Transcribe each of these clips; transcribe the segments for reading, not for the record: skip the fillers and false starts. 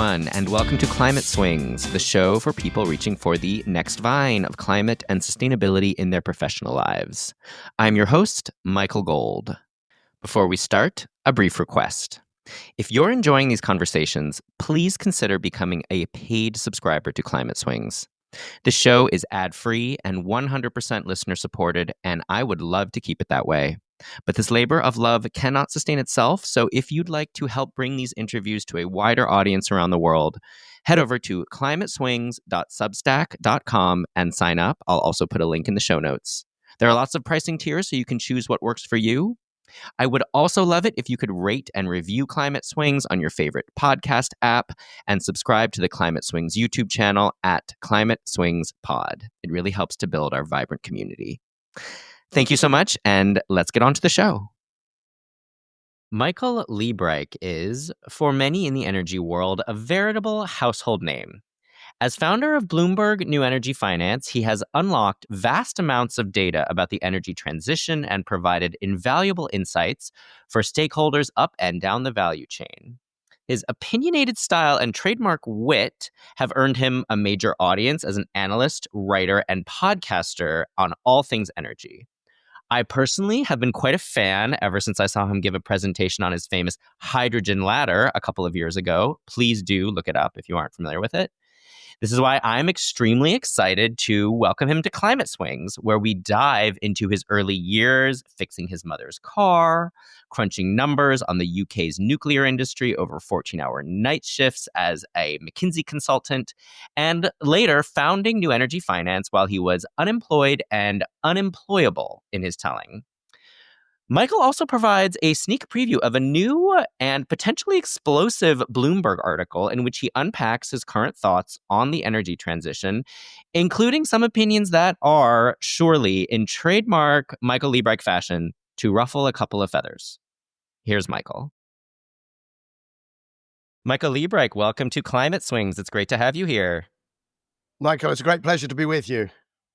everyone, and welcome to Climate Swings, the show for people reaching for the next vine of climate and sustainability in their professional lives. I'm your host, Michael Gold. Before we start, a brief request. If you're enjoying these conversations, please consider becoming a paid subscriber to Climate Swings. The show is ad-free and 100% listener-supported, and I would love to keep it that way. But this labor of love cannot sustain itself, so if you'd like to help bring these interviews to a wider audience around the world, head over to climateswings.substack.com and sign up. I'll also put a link in the show notes. There are lots of pricing tiers, so you can choose what works for you. I would also love it if you could rate and review Climate Swings on your favorite podcast app and subscribe to the Climate Swings YouTube channel at Climate Swings Pod. It really helps to build our vibrant community. Thank you so much, and let's get on to the show. Michael Liebreich is, for many in the energy world, a veritable household name. As founder of Bloomberg New Energy Finance, he has unlocked vast amounts of data about the energy transition and provided invaluable insights for stakeholders up and down the value chain. His opinionated style and trademark wit have earned him a major audience as an analyst, writer, and podcaster on all things energy. I personally have been quite a fan ever since I saw him give a presentation on his famous hydrogen ladder a couple of years ago. Please do look it up if you aren't familiar with it. This is why I'm extremely excited to welcome him to Climate Swings, where we dive into his early years, fixing his mother's car, crunching numbers on the UK's nuclear industry over 14-hour night shifts as a McKinsey consultant, and later founding New Energy Finance while he was unemployed and unemployable in his telling. Michael also provides a sneak preview of a new and potentially explosive Bloomberg article in which he unpacks his current thoughts on the energy transition, including some opinions that are surely in trademark Michael Liebreich fashion to ruffle a couple of feathers. Here's Michael. Michael Liebreich, welcome to Climate Swings. It's great to have you here. Michael, it's a great pleasure to be with you.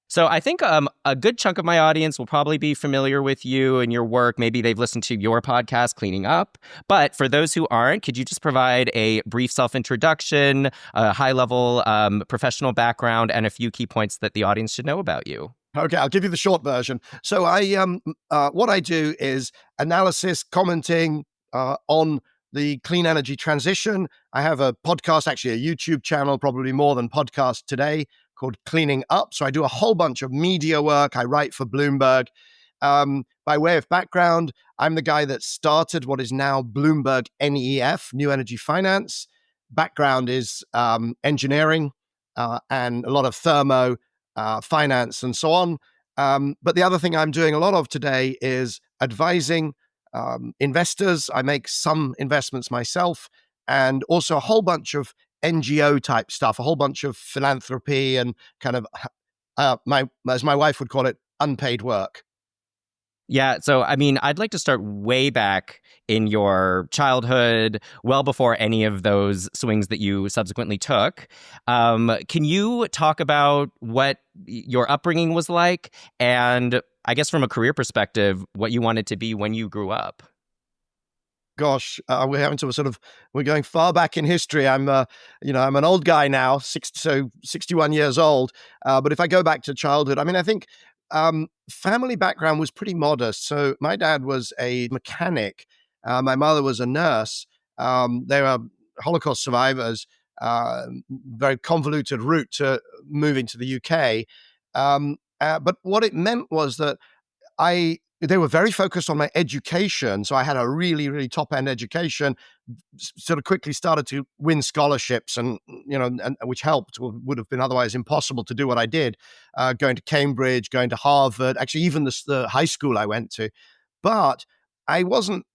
So I think a good chunk of my audience will probably be familiar with you and your work. Maybe they've listened to your podcast, Cleaning Up. But for those who aren't, could you just provide a brief self-introduction, a high-level professional background, and a few key points that the audience should know about you? Okay, I'll give you the short version. So what I do is analysis, commenting on the clean energy transition. I have a podcast, actually a YouTube channel, probably more than podcast today, called Cleaning Up. So I do a whole bunch of media work. I write for Bloomberg. By way of background, I'm the guy that started what is now Bloomberg NEF, New Energy Finance. Background is engineering and a lot of thermo, finance, and so on. But the other thing I'm doing a lot of today is advising investors. I make some investments myself, and also a whole bunch of NGO type stuff, a whole bunch of philanthropy and kind of, as my wife would call it, unpaid work. Yeah, so I mean, I'd like to start way back in your childhood, well before any of those swings that you subsequently took. Can you talk about what your upbringing was like, and I guess from a career perspective, what you wanted to be when you grew up? Gosh, we're going far back in history. I'm an old guy now, 61 years old. But if I go back to childhood, I mean, I think family background was pretty modest. So my dad was a mechanic. My mother was a nurse. They were Holocaust survivors, very convoluted route to moving to the UK. But what it meant was that they were very focused on my education. So I had a really, really top-end education, sort of quickly started to win scholarships and which helped, would have been otherwise impossible to do what I did, going to Cambridge, going to Harvard, actually even the high school I went to. But I wasn't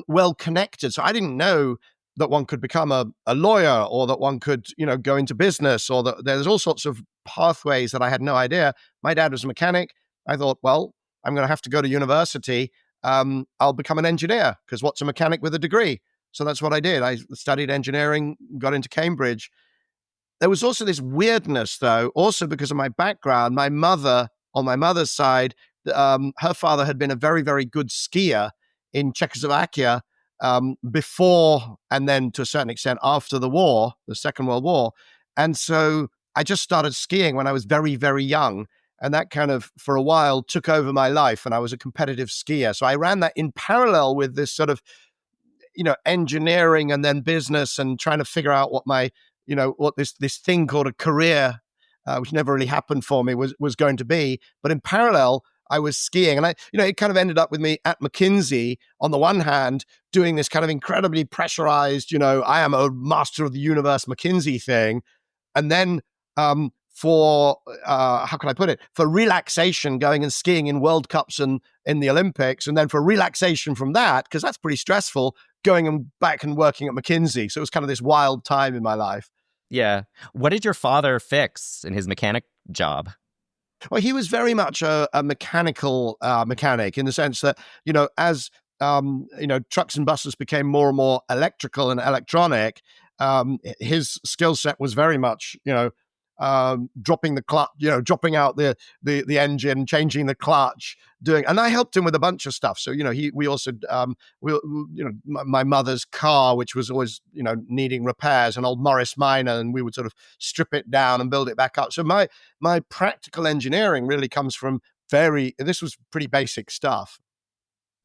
well connected. So I didn't know that one could become a lawyer, or that one could, go into business, or that there's all sorts of pathways that I had no idea. My dad was a mechanic. I thought, well, I'm going to have to go to university. I'll become an engineer, because what's a mechanic with a degree? So that's what I did. I studied engineering, got into Cambridge. There was also this weirdness, though, also because of my background. My mother, on my mother's side, her father had been a very, very good skier in Czechoslovakia before and then to a certain extent after the war, the Second World War. And so I just started skiing when I was very, very young. And that kind of, for a while, took over my life. And I was a competitive skier. So I ran that in parallel with this sort of, engineering and then business and trying to figure out what my, what this thing called a career, which never really happened for me, was going to be. But in parallel, I was skiing, and it kind of ended up with me at McKinsey on the one hand, doing this kind of incredibly pressurized, I am a master of the universe McKinsey thing, and then for how can I put it? For relaxation, going and skiing in World Cups and in the Olympics, and then for relaxation from that, because that's pretty stressful, going and back and working at McKinsey. So it was kind of this wild time in my life. Yeah. What did your father fix in his mechanic job? Well, he was very much a mechanical mechanic in the sense that, as trucks and buses became more and more electrical and electronic, his skill set was very much, dropping the clutch, dropping out the engine, changing the clutch, and I helped him with a bunch of stuff. So, we also, my mother's car, which was always, needing repairs, an old Morris Minor, and we would sort of strip it down and build it back up. So my practical engineering really comes from this was pretty basic stuff.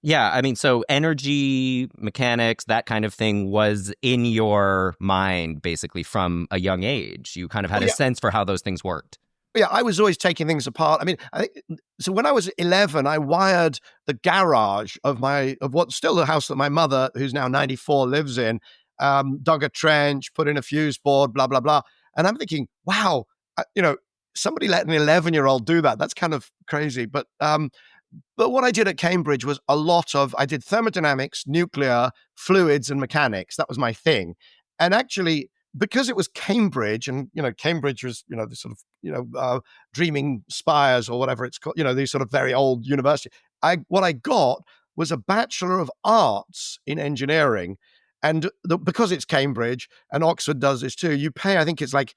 Yeah, I mean, so energy, mechanics, that kind of thing was in your mind basically from a young age. You kind of had a sense for how those things worked. Yeah, I was always taking things apart. I mean, so when I was 11, I wired the garage of what's still the house that my mother, who's now 94, lives in, dug a trench, put in a fuse board, blah, blah, blah. And I'm thinking, wow, somebody let an 11-year-old do that. That's kind of crazy. But what I did at Cambridge was I did thermodynamics, nuclear, fluids, and mechanics. That was my thing. And actually, because it was Cambridge, and Cambridge was this sort of dreaming spires or whatever it's called, these sort of very old university. What I got was a Bachelor of Arts in engineering, and because it's Cambridge and Oxford does this too, you pay, I think it's like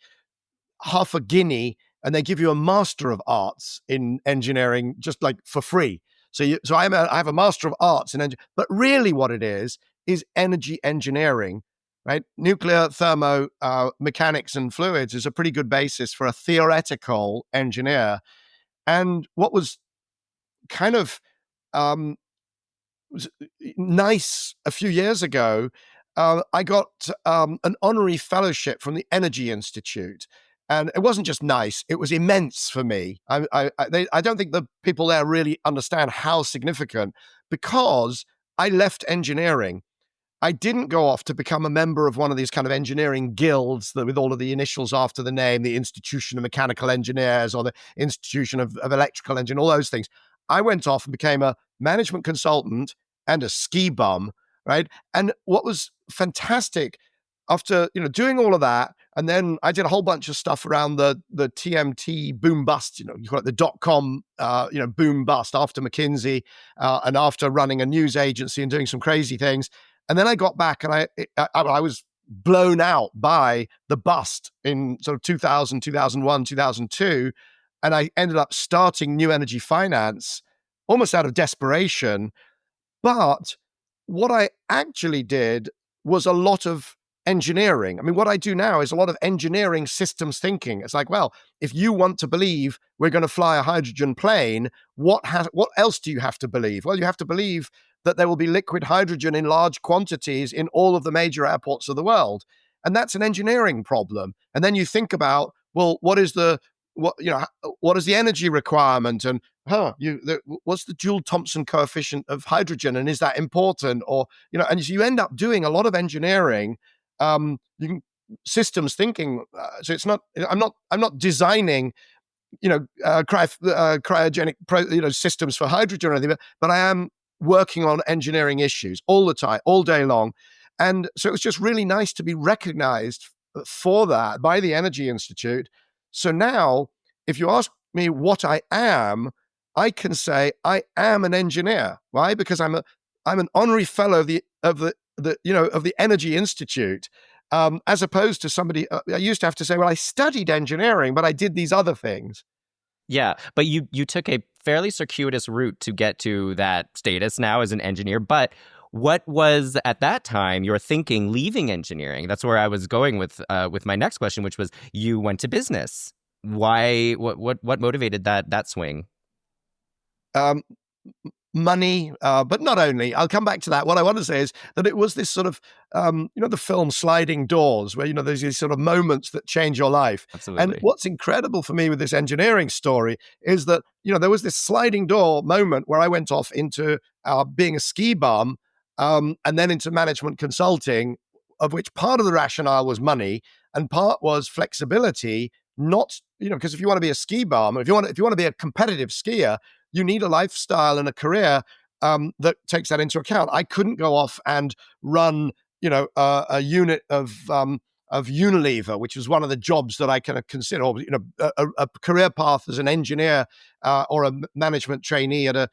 half a guinea, and they give you a Master of Arts in engineering just like for free. So I have a Master of Arts in engineering, but really what it is energy engineering, right? Nuclear, thermo, mechanics, and fluids is a pretty good basis for a theoretical engineer. And what was kind of was nice a few years ago, I got an honorary fellowship from the Energy Institute. And it wasn't just nice, it was immense for me. I don't think the people there really understand how significant, because I left engineering. I didn't go off to become a member of one of these kind of engineering guilds that with all of the initials after the name, the Institution of Mechanical Engineers or the Institution of Electrical Engineering, all those things. I went off and became a management consultant and a ski bum, right? And what was fantastic after doing all of that, and then I did a whole bunch of stuff around the TMT boom bust, you call it the .com, boom bust after McKinsey, and after running a news agency and doing some crazy things. And then I got back, and I was blown out by the bust in sort of 2000, 2001, 2002, and I ended up starting New Energy Finance almost out of desperation. But what I actually did was a lot of engineering. I mean, what I do now is a lot of engineering systems thinking. It's like, well, if you want to believe we're going to fly a hydrogen plane, what else do you have to believe? Well, you have to believe that there will be liquid hydrogen in large quantities in all of the major airports of the world. And that's an engineering problem. And then you think about, well, what is the energy requirement, and what's the Joule-Thomson coefficient of hydrogen, and is that important? Or and so you end up doing a lot of engineering, systems thinking. So it's not. I'm not designing, cryogenic systems for hydrogen or anything, but I am working on engineering issues all the time, all day long. And so it was just really nice to be recognized for that by the Energy Institute. So now, if you ask me what I am, I can say I am an engineer. Why? Because I'm an honorary fellow of the Energy Institute, as opposed to somebody. I used to have to say, well, I studied engineering, but I did these other things. Yeah, but you took a fairly circuitous route to get to that status now as an engineer. But What was at that time your thinking leaving engineering? That's where I was going with my next question, which was you went to business. Why? What motivated that swing? Um, Money, but not only. I'll come back to that. What I want to say is that it was this sort of, the film Sliding Doors, where, there's these sort of moments that change your life. And Absolutely. what's incredible for me with this engineering story is that, there was this sliding door moment where I went off into being a ski bum, and then into management consulting, of which part of the rationale was money and part was flexibility. Not, because if you want to be a ski bum, if you want to be a competitive skier, you need a lifestyle and a career that takes that into account. I couldn't go off and run, a unit of Unilever, which was one of the jobs that I kind of consider, or, a career path as an engineer or a management trainee at a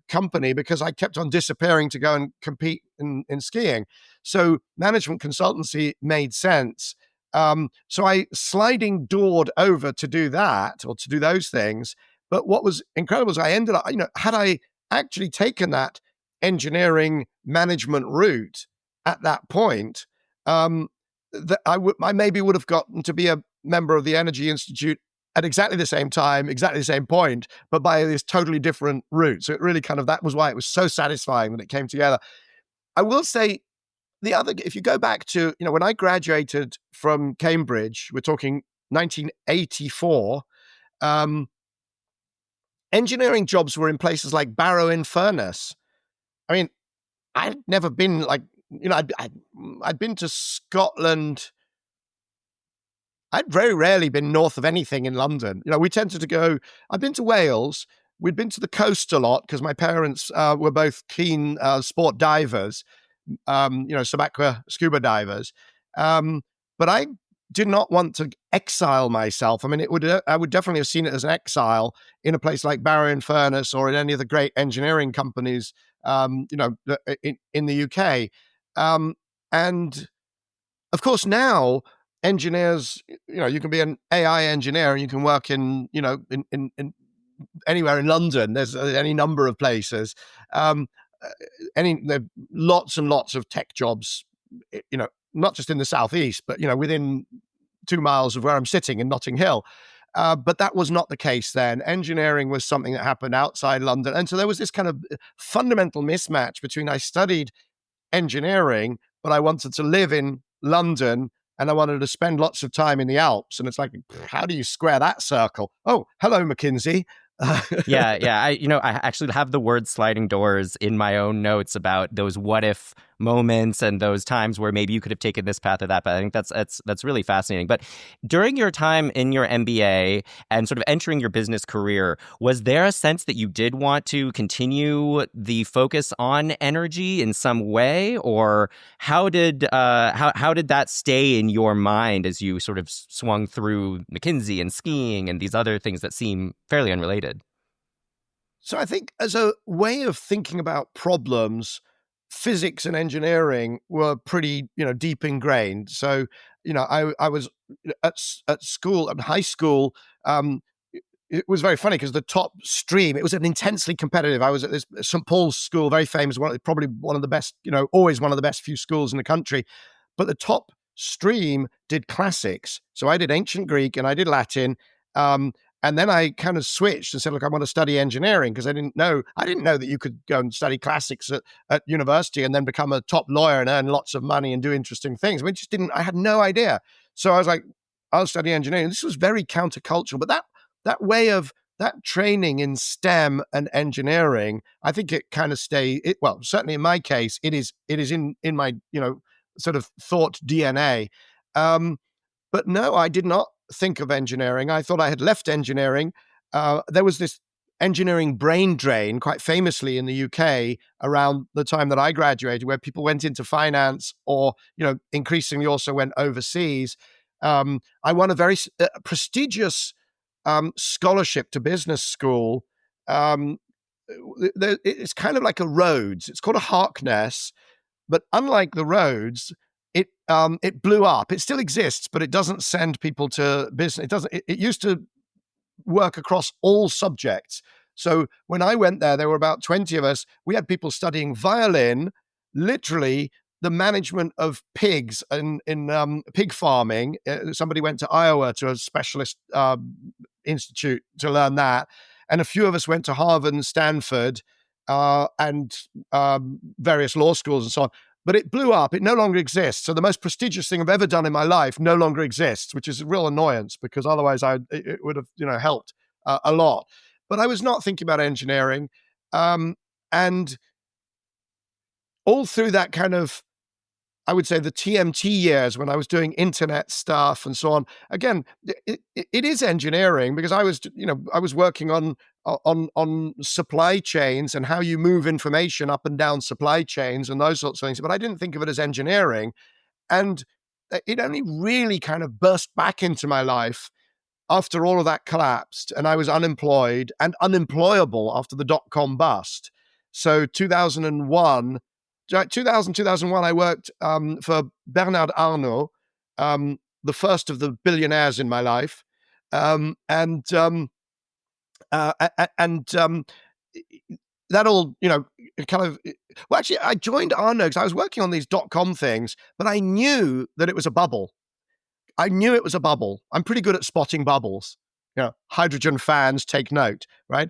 company, because I kept on disappearing to go and compete in skiing. So management consultancy made sense. So I sliding doored over to do that, or to do those things. But what was incredible is I ended up, had I actually taken that engineering management route at that point, that I maybe would have gotten to be a member of the Energy Institute at exactly the same time, exactly the same point, but by this totally different route. So it really that was why it was so satisfying that it came together. I will say if you go back to, when I graduated from Cambridge, we're talking 1984, engineering jobs were in places like Barrow-in-Furness. I mean, I'd never been I'd been to Scotland. I'd very rarely been north of anything in London. We tended to go, I've been to Wales. We'd been to the coast a lot because my parents were both keen sport divers, Sabacqua scuba divers. But I did not want to exile myself. I mean, I would definitely have seen it as an exile in a place like Barrow-in-Furness or in any of the great engineering companies, in the UK. And of course, now engineers, you can be an AI engineer and you can work in anywhere in London. There's any number of places. There are lots and lots of tech jobs, not just in the southeast, but within 2 miles of where I'm sitting in Notting Hill. But that was not the case then. Engineering was something that happened outside London. And so there was this kind of fundamental mismatch between I studied engineering, but I wanted to live in London and I wanted to spend lots of time in the Alps. And it's like, how do you square that circle? Oh, hello, McKinsey. Yeah. I actually have the word sliding doors in my own notes about those what if moments and those times where maybe you could have taken this path or that. But I think that's really fascinating. But during your time in your MBA and sort of entering your business career, was there a sense that you did want to continue the focus on energy in some way, or how did that stay in your mind as you sort of swung through McKinsey and skiing and these other things that seem fairly unrelated? So I think as a way of thinking about problems, physics and engineering were pretty, deep ingrained. So, I was at school, at high school. It was very funny because the top stream, it was an intensely competitive. I was at this St. Paul's school, very famous, probably one of the best, always one of the best few schools in the country. But the top stream did classics. So I did ancient Greek and I did Latin. And then I kind of switched and said, look, I want to study engineering because I didn't know that you could go and study classics at university and then become a top lawyer and earn lots of money and do interesting things. I had no idea. So I was like, I'll study engineering. This was very countercultural, but that way of that training in STEM and engineering, I think it kind of well, certainly in my case, it is in my, sort of thought DNA. But no, I did not think of engineering. I thought I had left engineering. There was this engineering brain drain, quite famously in the UK around the time that I graduated, where people went into finance or, increasingly also went overseas. I won a very prestigious scholarship to business school. It's kind of like a Rhodes. It's called a Harkness. But unlike the Rhodes, it blew up. It still exists, but it doesn't send people to business. It doesn't. It used to work across all subjects. So when I went there were about 20 of us. We had people studying violin, literally the management of pigs in pig farming. Somebody went to Iowa to a specialist institute to learn that, and a few of us went to Harvard and Stanford and various law schools and so on. But it blew up. It no longer exists. So the most prestigious thing I've ever done in my life no longer exists, which is a real annoyance because otherwise it would have helped a lot. But I was not thinking about engineering, and all through that kind of, I would say, the TMT years when I was doing internet stuff and so on. Again, it is engineering because I was working on supply chains and how you move information up and down supply chains and those sorts of things. But I didn't think of it as engineering, and it only really kind of burst back into my life after all of that collapsed and I was unemployed and unemployable after the dot-com bust. So 2001, I worked for Bernard Arnault, the first of the billionaires in my life. And that all, kind of, well, actually, I joined Arnault because I was working on these dot-com things, but I knew that it was a bubble. I'm pretty good at spotting bubbles. Hydrogen fans take note, right?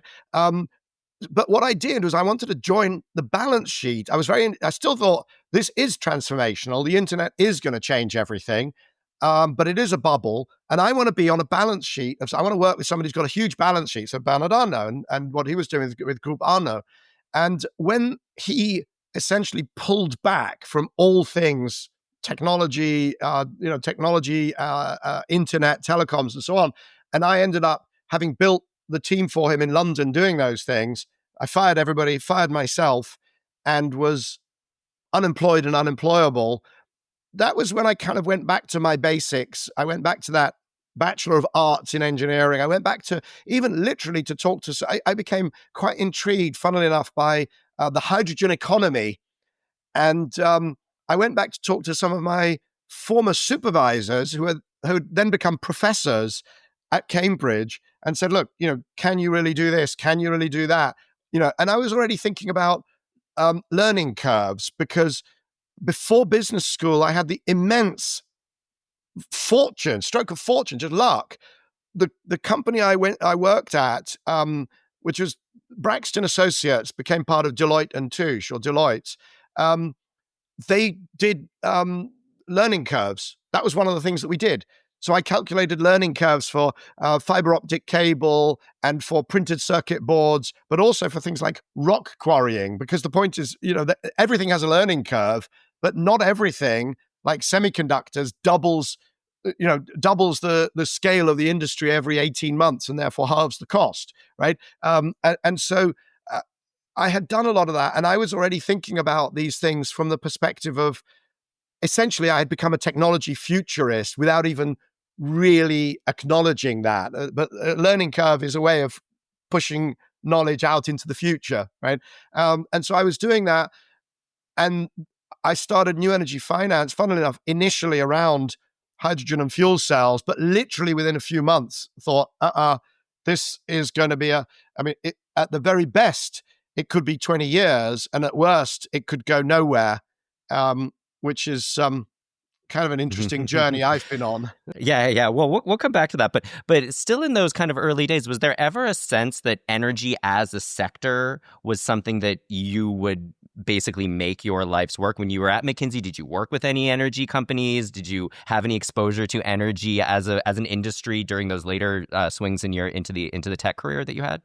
But what I did was I wanted to join the balance sheet. I still thought this is transformational. The internet is going to change everything, but it is a bubble. And I want to be on a balance sheet. So I want to work with somebody who's got a huge balance sheet. So Bernard Arnault and what he was doing with Group Arnault. And when he essentially pulled back from all things technology, internet, telecoms, and so on, and I ended up having built the team for him in London doing those things. I fired everybody, fired myself, and was unemployed and unemployable. That was when I kind of went back to my basics. I went back to that Bachelor of Arts in Engineering. I went back to even literally to talk to, I became quite intrigued, funnily enough, by the hydrogen economy. And I went back to talk to some of my former supervisors who had then become professors at Cambridge and said, look, can you really do this? Can you really do that? And I was already thinking about learning curves because before business school, I had the immense stroke of fortune, just luck. The company I worked at, which was Braxton Associates, became part of Deloitte and Touche, or Deloitte. They did learning curves. That was one of the things that we did. So I calculated learning curves for fiber optic cable and for printed circuit boards, but also for things like rock quarrying, because the point is, that everything has a learning curve, but not everything, like semiconductors, doubles the scale of the industry every 18 months and therefore halves the cost, right? And so I had done a lot of that, and I was already thinking about these things from the perspective of, essentially, I had become a technology futurist without even really acknowledging that. But a learning curve is a way of pushing knowledge out into the future, right? And so I was doing that, and I started New Energy Finance, funnily enough, initially around hydrogen and fuel cells, but literally within a few months thought, this is going to be at the very best, it could be 20 years, and at worst, it could go nowhere, which is kind of an interesting journey I've been on. Yeah. Well, we'll come back to that. But still in those kind of early days, was there ever a sense that energy as a sector was something that you would basically make your life's work? When you were at McKinsey, did you work with any energy companies? Did you have any exposure to energy as an industry during those later swings into the tech career that you had?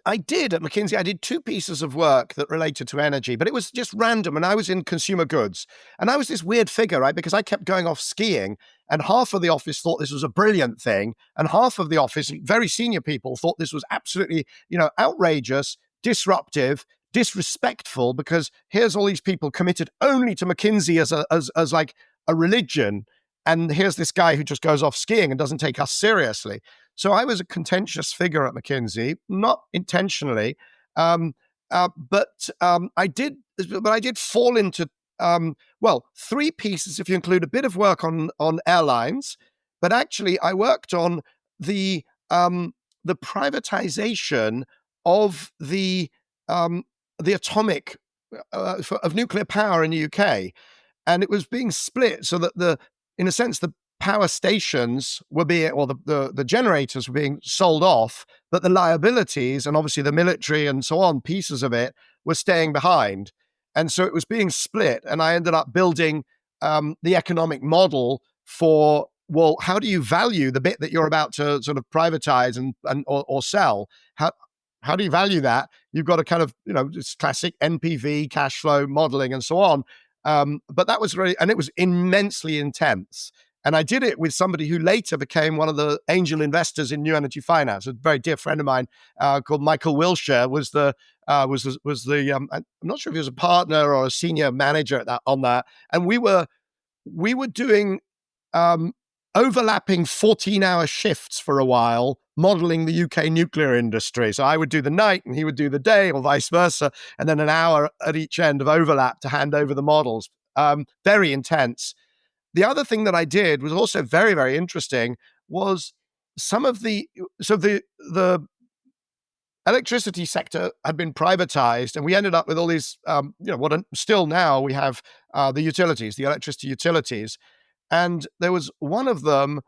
I did at McKinsey. I did 2 pieces of work that related to energy, but it was just random. And I was in consumer goods. And I was this weird figure, right? Because I kept going off skiing, and half of the office thought this was a brilliant thing. And half of the office, very senior people, thought this was absolutely, outrageous, disruptive, disrespectful, because here's all these people committed only to McKinsey as like a religion. And here's this guy who just goes off skiing and doesn't take us seriously. So I was a contentious figure at McKinsey, not intentionally, but I did fall into 3 pieces if you include a bit of work on airlines. But actually, I worked on the privatization of the atomic of nuclear power in the UK, and it was being split so that in a sense, the power stations were being, or the generators were being sold off, but the liabilities and obviously the military and so on pieces of it were staying behind, and so it was being split. And I ended up building the economic model for, well, how do you value the bit that you're about to sort of privatize or sell? How do you value that? You've got to kind of, this classic NPV, cash flow modeling and so on. But that was really, and it was immensely intense. And I did it with somebody who later became one of the angel investors in New Energy Finance. A very dear friend of mine called Michael Wilshire was the I'm not sure if he was a partner or a senior manager on that. And we were doing um, overlapping 14-hour shifts for a while, modeling the UK nuclear industry. So I would do the night and he would do the day, or vice versa, and then an hour at each end of overlap to hand over the models. Very intense. The other thing that I did was also very, very interesting, was the electricity sector had been privatized, and we ended up with all these, still now we have the utilities, the electricity utilities. And there was one of them,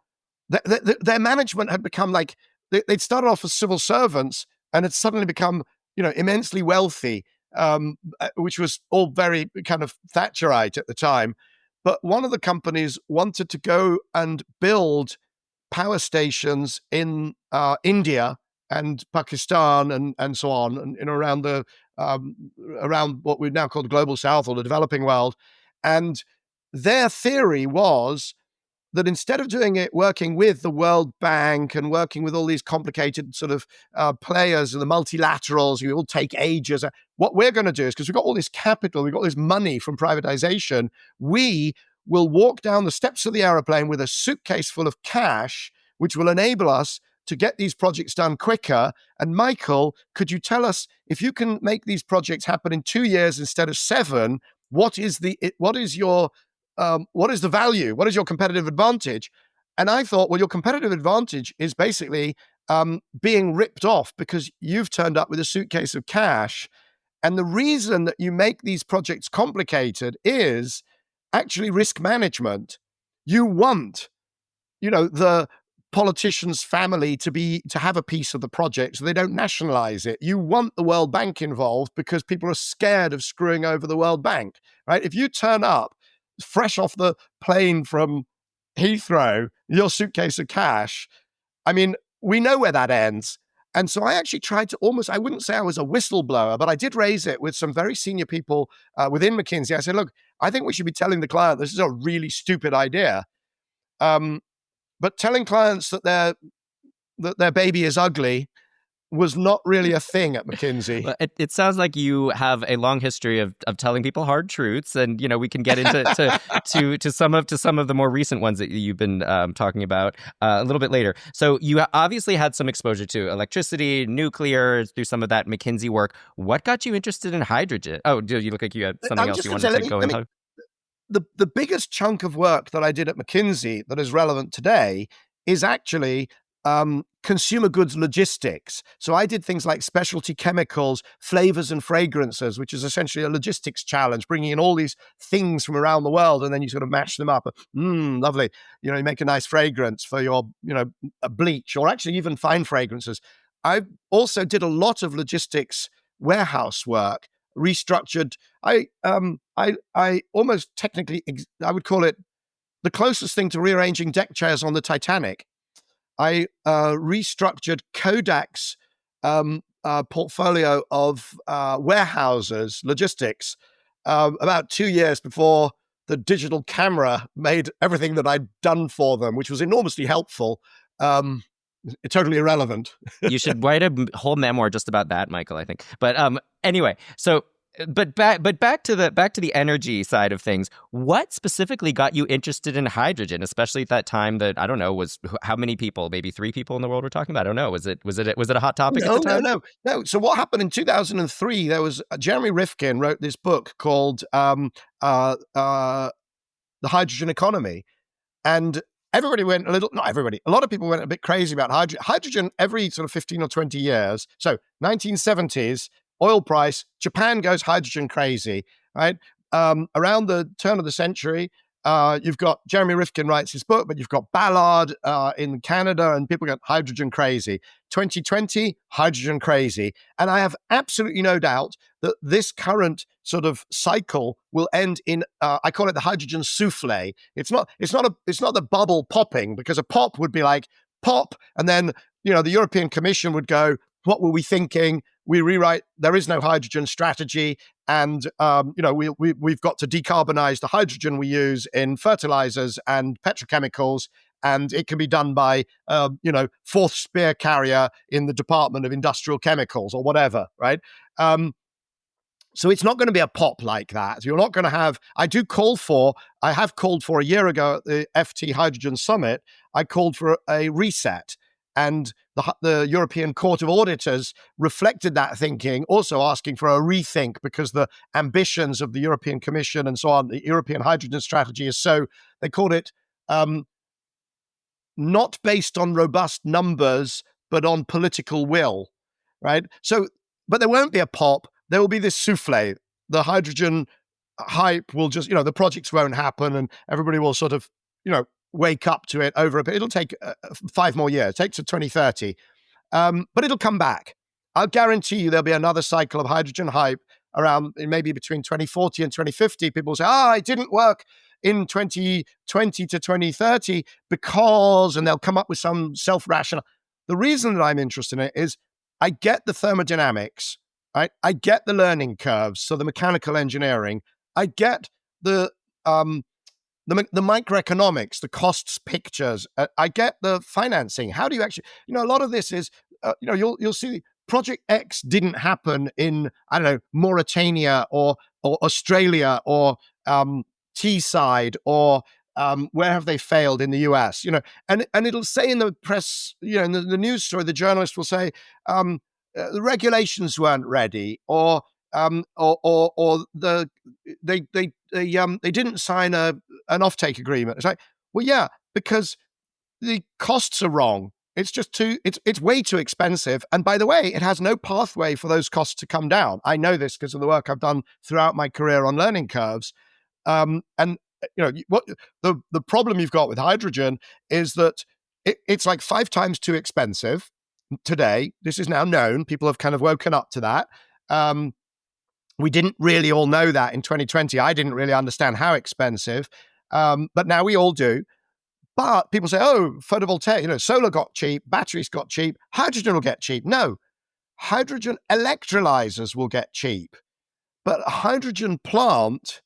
their management had become like, they'd started off as civil servants and had suddenly become, immensely wealthy, which was all very kind of Thatcherite at the time. But one of the companies wanted to go and build power stations in India and Pakistan and so on, and around around what we now call the global south or the developing world. And their theory was that instead of doing it working with the World Bank and working with all these complicated sort of players and the multilaterals who all take ages, what we're going to do is, because we've got all this capital, we've got this money from privatization, we will walk down the steps of the aeroplane with a suitcase full of cash, which will enable us to get these projects done quicker. And Michael, could you tell us, if you can make these projects happen in 2 years instead of 7, what is the value? What is your competitive advantage? And I thought, well, your competitive advantage is basically being ripped off because you've turned up with a suitcase of cash. And the reason that you make these projects complicated is actually risk management. You want, the politician's family to have a piece of the project so they don't nationalize it. You want the World Bank involved because people are scared of screwing over the World Bank, right? If you turn up fresh off the plane from Heathrow, your suitcase of cash, I mean, we know where that ends. And so I actually tried to I wouldn't say I was a whistleblower, but I did raise it with some very senior people within McKinsey. I said, look, I think we should be telling the client this is a really stupid idea. But telling clients that their baby is ugly was not really a thing at McKinsey. Well, it sounds like you have a long history of telling people hard truths, and we can get into to some of the more recent ones that you've been talking about a little bit later. So you obviously had some exposure to electricity, nuclear, through some of that McKinsey work. What got you interested in hydrogen? Oh, do you look like you had something else you wanted to go into? The biggest chunk of work that I did at McKinsey that is relevant today is actually consumer goods logistics. So I did things like specialty chemicals, flavors and fragrances, which is essentially a logistics challenge, bringing in all these things from around the world, and then you sort of mash them up. Lovely. You make a nice fragrance for your, a bleach, or actually even fine fragrances. I also did a lot of logistics warehouse work, restructured. I almost technically, I would call it the closest thing to rearranging deck chairs on the Titanic. I restructured Kodak's portfolio of warehouses, logistics, about 2 years before the digital camera made everything that I'd done for them, which was enormously helpful. Totally irrelevant. You should write a whole memoir just about that, Michael, I think. But anyway, so but back to the energy side of things. What specifically got you interested in hydrogen, especially at that time that, I don't know, was how many people, maybe 3 people in the world were talking about? I don't know. Was it a hot topic at the time? No. So what happened in 2003, there was Jeremy Rifkin wrote this book called The Hydrogen Economy. And everybody went a lot of people went a bit crazy about hydrogen. Hydrogen every sort of 15 or 20 years. So 1970s, oil price, Japan goes hydrogen crazy, right? Around the turn of the century, you've got Jeremy Rifkin writes his book, but you've got Ballard in Canada, and people go hydrogen crazy. 2020, hydrogen crazy. And I have absolutely no doubt that this current sort of cycle will end in, I call it the hydrogen souffle. It's not the bubble popping, because a pop would be like pop, and then, the European Commission would go, what were we thinking? We rewrite, there is no hydrogen strategy. And, we've got to decarbonize the hydrogen we use in fertilizers and petrochemicals. And it can be done by, fourth spear carrier in the Department of Industrial Chemicals or whatever, right? So it's not going to be a pop like that. You're not going to have, I have called for a year ago at the FT Hydrogen Summit, I called for a reset. And the European Court of Auditors reflected that thinking, also asking for a rethink, because the ambitions of the European Commission and so on, the European hydrogen strategy is so, they called it not based on robust numbers, but on political will, right? So, but there won't be a pop. There will be this souffle. The hydrogen hype will just, the projects won't happen, and everybody will sort of, wake up to it over a bit. It'll take 5 more years. It takes to 2030. But it'll come back. I'll guarantee you there'll be another cycle of hydrogen hype around maybe between 2040 and 2050. People say, it didn't work in 2020 to 2030 because, and they'll come up with some self-rational. The reason that I'm interested in it is I get the thermodynamics, right? I get the learning curves, so the mechanical engineering. I get the microeconomics, the costs pictures. I get the financing. How do you actually, a lot of this is, you'll see Project X didn't happen in, I don't know, Mauritania or Australia or Teesside or where have they failed in the US, and it'll say in the press, in the news story, the journalist will say, the regulations weren't ready, or they didn't sign an offtake agreement. It's like, well, yeah, because the costs are wrong. It's just it's way too expensive. And by the way, it has no pathway for those costs to come down. I know this because of the work I've done throughout my career on learning curves. And what the problem you've got with hydrogen is that it's like 5 times too expensive today. This is now known. People have kind of woken up to that. We didn't really all know that in 2020. I didn't really understand how expensive, but now we all do. But people say, photovoltaic, solar got cheap, batteries got cheap, hydrogen will get cheap. No, hydrogen electrolyzers will get cheap. But a hydrogen plant,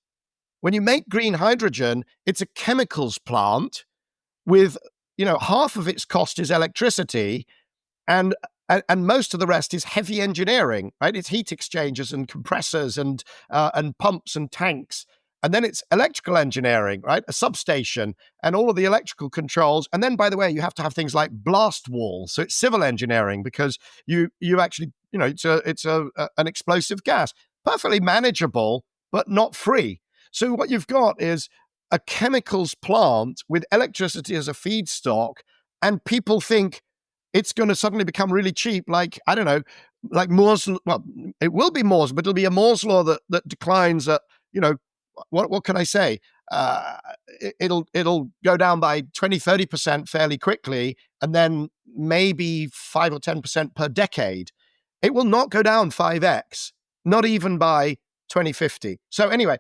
when you make green hydrogen, it's a chemicals plant with, half of its cost is electricity, and most of the rest is heavy engineering, right? It's heat exchangers and compressors and pumps and tanks. And then it's electrical engineering, right? A substation and all of the electrical controls. And then, by the way, you have to have things like blast walls. So it's civil engineering, because you actually, it's an explosive gas. Perfectly manageable, but not free. So what you've got is a chemicals plant with electricity as a feedstock, and people think it's going to suddenly become really cheap, like, I don't know, like Moore's, well, it will be Moore's, but it'll be a Moore's law that declines at, what can I say? It'll go down by 20, 30% fairly quickly, and then maybe 5 or 10% per decade. It will not go down 5x, not even by 2050. So anyway,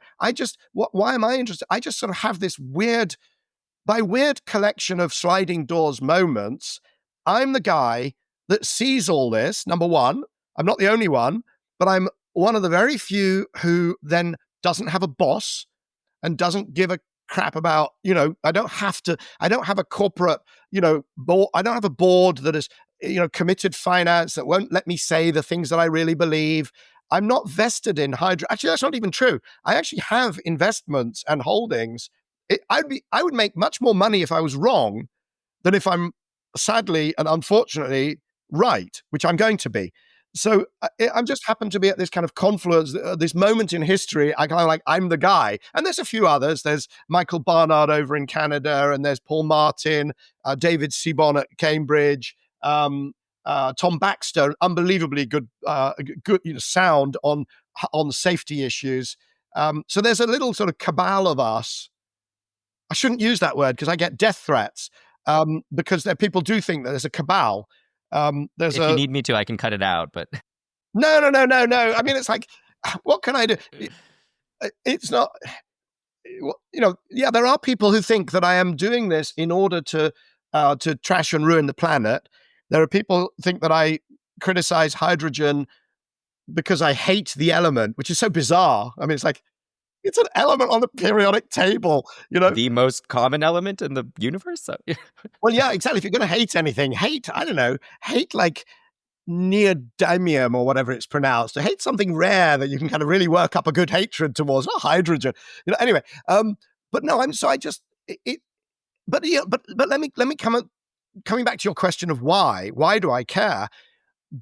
why am I interested? I just sort of have this weird collection of sliding doors moments. I'm the guy that sees all this. Number one, I'm not the only one, but I'm one of the very few who then doesn't have a boss and doesn't give a crap about, I don't have a corporate, board. I don't have a board that is, committed finance that won't let me say the things that I really believe. I'm not vested in hydro. Actually, that's not even true. I actually have investments and holdings. I would make much more money if I was wrong than if I'm sadly and unfortunately right, which I'm going to be. So I'm just happened to be at this kind of confluence, this moment in history. I kind of like, I'm the guy. And there's a few others. There's Michael Barnard over in Canada, and there's Paul Martin, David Sibon at Cambridge. Tom Baxter, unbelievably good, sound on safety issues. So there's a little sort of cabal of us. I shouldn't use that word because I get death threats because people do think that there's a cabal. If you need me to, I can cut it out. But no. I mean, it's like, what can I do? It's not. There are people who think that I am doing this in order to trash and ruin the planet. There are people who think that I criticize hydrogen because I hate the element, which is so bizarre. I mean, it's like, it's an element on the periodic table, the most common element in the universe. So. Well, yeah, exactly. If you're going to hate anything, hate like neodymium or whatever it's pronounced. To hate something rare that you can kind of really work up a good hatred towards, hydrogen. Anyway, but no, but let me coming back to your question of why. Why do I care?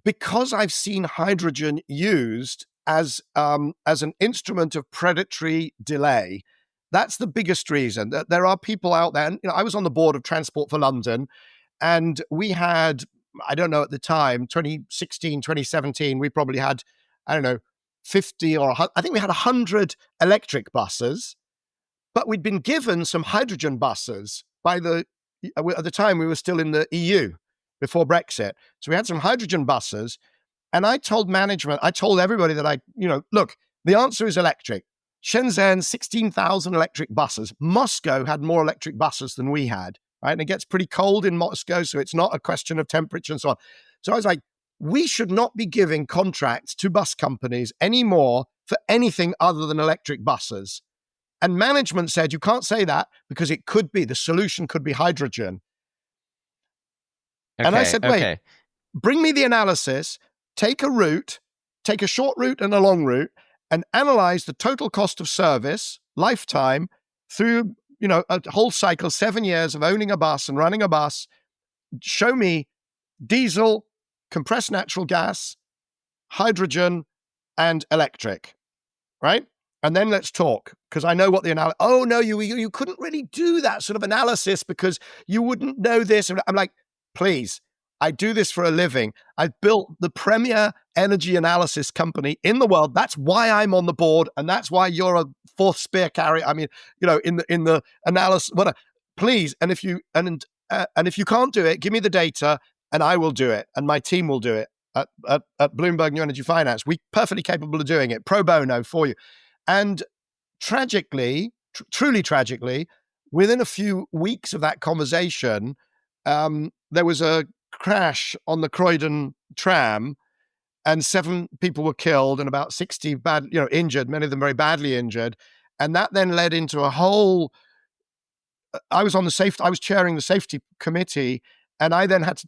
Because I've seen hydrogen used as an instrument of predatory delay. That's the biggest reason. That there are people out there, and I was on the board of Transport for London, and we had, I don't know at the time, 2016, 2017, we probably had, 50 or I think we had 100 electric buses, but we'd been given some hydrogen buses at the time we were still in the EU before Brexit. So we had some hydrogen buses, and I told everybody that look, the answer is electric. Shenzhen, 16,000 electric buses. Moscow had more electric buses than we had, right? And it gets pretty cold in Moscow, so it's not a question of temperature and so on. So I was like, we should not be giving contracts to bus companies anymore for anything other than electric buses. And management said, you can't say that because the solution could be hydrogen. Okay, and I said, wait, bring me the analysis, take a short route and a long route, and analyze the total cost of service, lifetime, through, a whole cycle, 7 years of owning a bus and running a bus. Show me diesel, compressed natural gas, hydrogen, and electric, right? And then let's talk, because I know what the analysis. Oh no, you couldn't really do that sort of analysis because you wouldn't know this. And I'm like, please, I do this for a living. I've built the premier energy analysis company in the world. That's why I'm on the board, and that's why you're a fourth spear carrier. I mean, in the analysis. Whatever. Please, and if you can't do it, give me the data, and I will do it, and my team will do it at Bloomberg New Energy Finance. We're perfectly capable of doing it, pro bono for you. And tragically, truly tragically, within a few weeks of that conversation, there was a crash on the Croydon tram, and 7 people were killed and about 60 injured, many of them very badly injured. And that then led into a whole. I was chairing the safety committee, and I then had to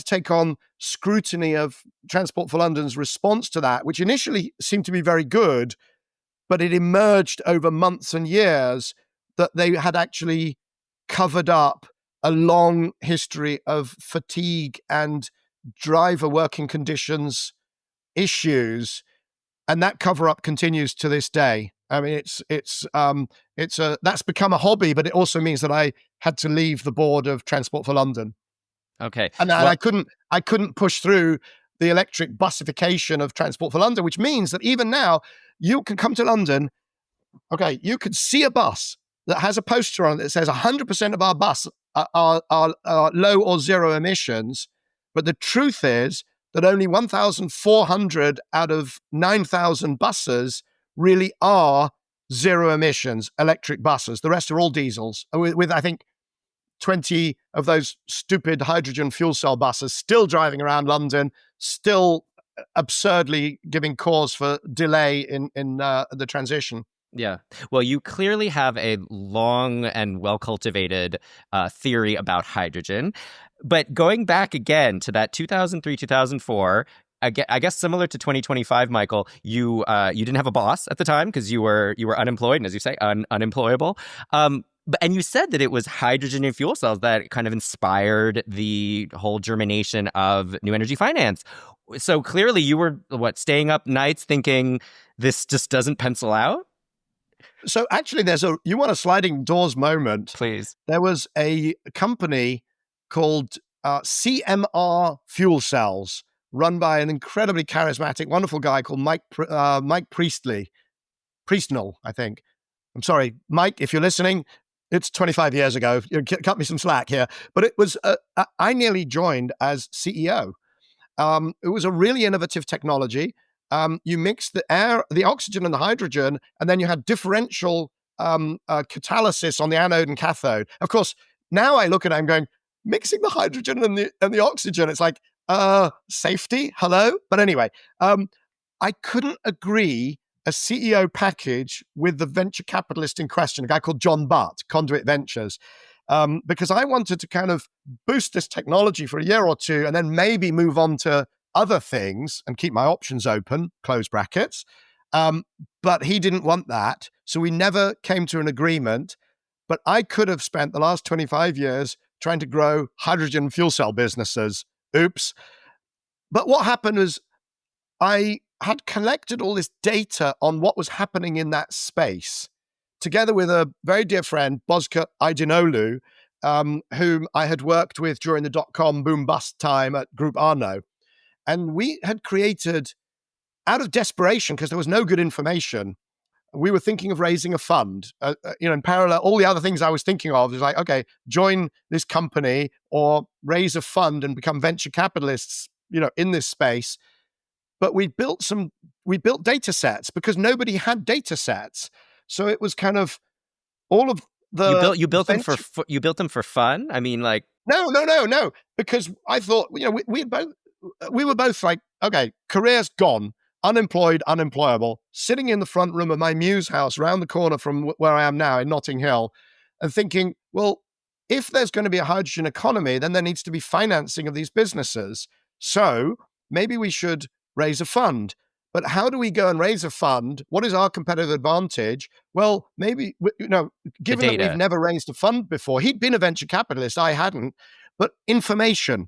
take on scrutiny of Transport for London's response to that, which initially seemed to be very good, but it emerged over months and years that they had actually covered up a long history of fatigue and driver working conditions issues, and that cover up continues to this day. I mean, that's become a hobby, but it also means that I had to leave the board of Transport for London. Okay, and I couldn't push through the electric busification of Transport for London, which means that even now you can come to London. Okay, you could see a bus that has a poster on it that says 100% of our bus are low or zero emissions. But the truth is that only 1,400 out of 9,000 buses really are zero emissions electric buses. The rest are all diesels, with I think 20 of those stupid hydrogen fuel cell buses still driving around London, still absurdly giving cause for delay in the transition. Yeah. Well, you clearly have a long and well-cultivated theory about hydrogen. But going back again to that 2003, 2004, I guess similar to 2025, Michael, you didn't have a boss at the time because you were unemployed, and as you say, unemployable. And you said that it was hydrogen and fuel cells that kind of inspired the whole germination of New Energy Finance. So clearly you were, staying up nights thinking this just doesn't pencil out? So actually, you want a sliding doors moment. Please. There was a company called CMR fuel cells run by an incredibly charismatic, wonderful guy called Mike Priestnell, I think. I'm sorry, Mike, if you're listening, it's 25 years ago. You cut me some slack here. But it was, I nearly joined as CEO. It was a really innovative technology. You mixed the air, the oxygen and the hydrogen, and then you had differential catalysis on the anode and cathode. Of course, now I look at it, I'm going, mixing the hydrogen and the oxygen, it's like, safety, hello? But anyway, I couldn't agree a CEO package with the venture capitalist in question, a guy called John Butt, Conduit Ventures, because I wanted to kind of boost this technology for a year or two and then maybe move on to other things and keep my options open, close brackets. But he didn't want that. So we never came to an agreement. But I could have spent the last 25 years trying to grow hydrogen fuel cell businesses. Oops. But what happened was I had collected all this data on what was happening in that space, together with a very dear friend, Bozka Idinolu, whom I had worked with during the dot-com boom-bust time at Group Arno. And we had created, out of desperation, because there was no good information, we were thinking of raising a fund. In parallel, all the other things I was thinking of is like, okay, join this company or raise a fund and become venture capitalists, in this space. But we built data sets because nobody had data sets. So it was kind of all of the you built them for fun. I mean, like no, because I thought we were both like, okay, career's gone, unemployed, unemployable, sitting in the front room of my Muse house around the corner from where I am now in Notting Hill, and thinking, well, if there's going to be a hydrogen economy, then there needs to be financing of these businesses. So maybe we should raise a fund. But how do we go and raise a fund? What is our competitive advantage? Well, maybe, given that we've never raised a fund before, he'd been a venture capitalist, I hadn't, but information.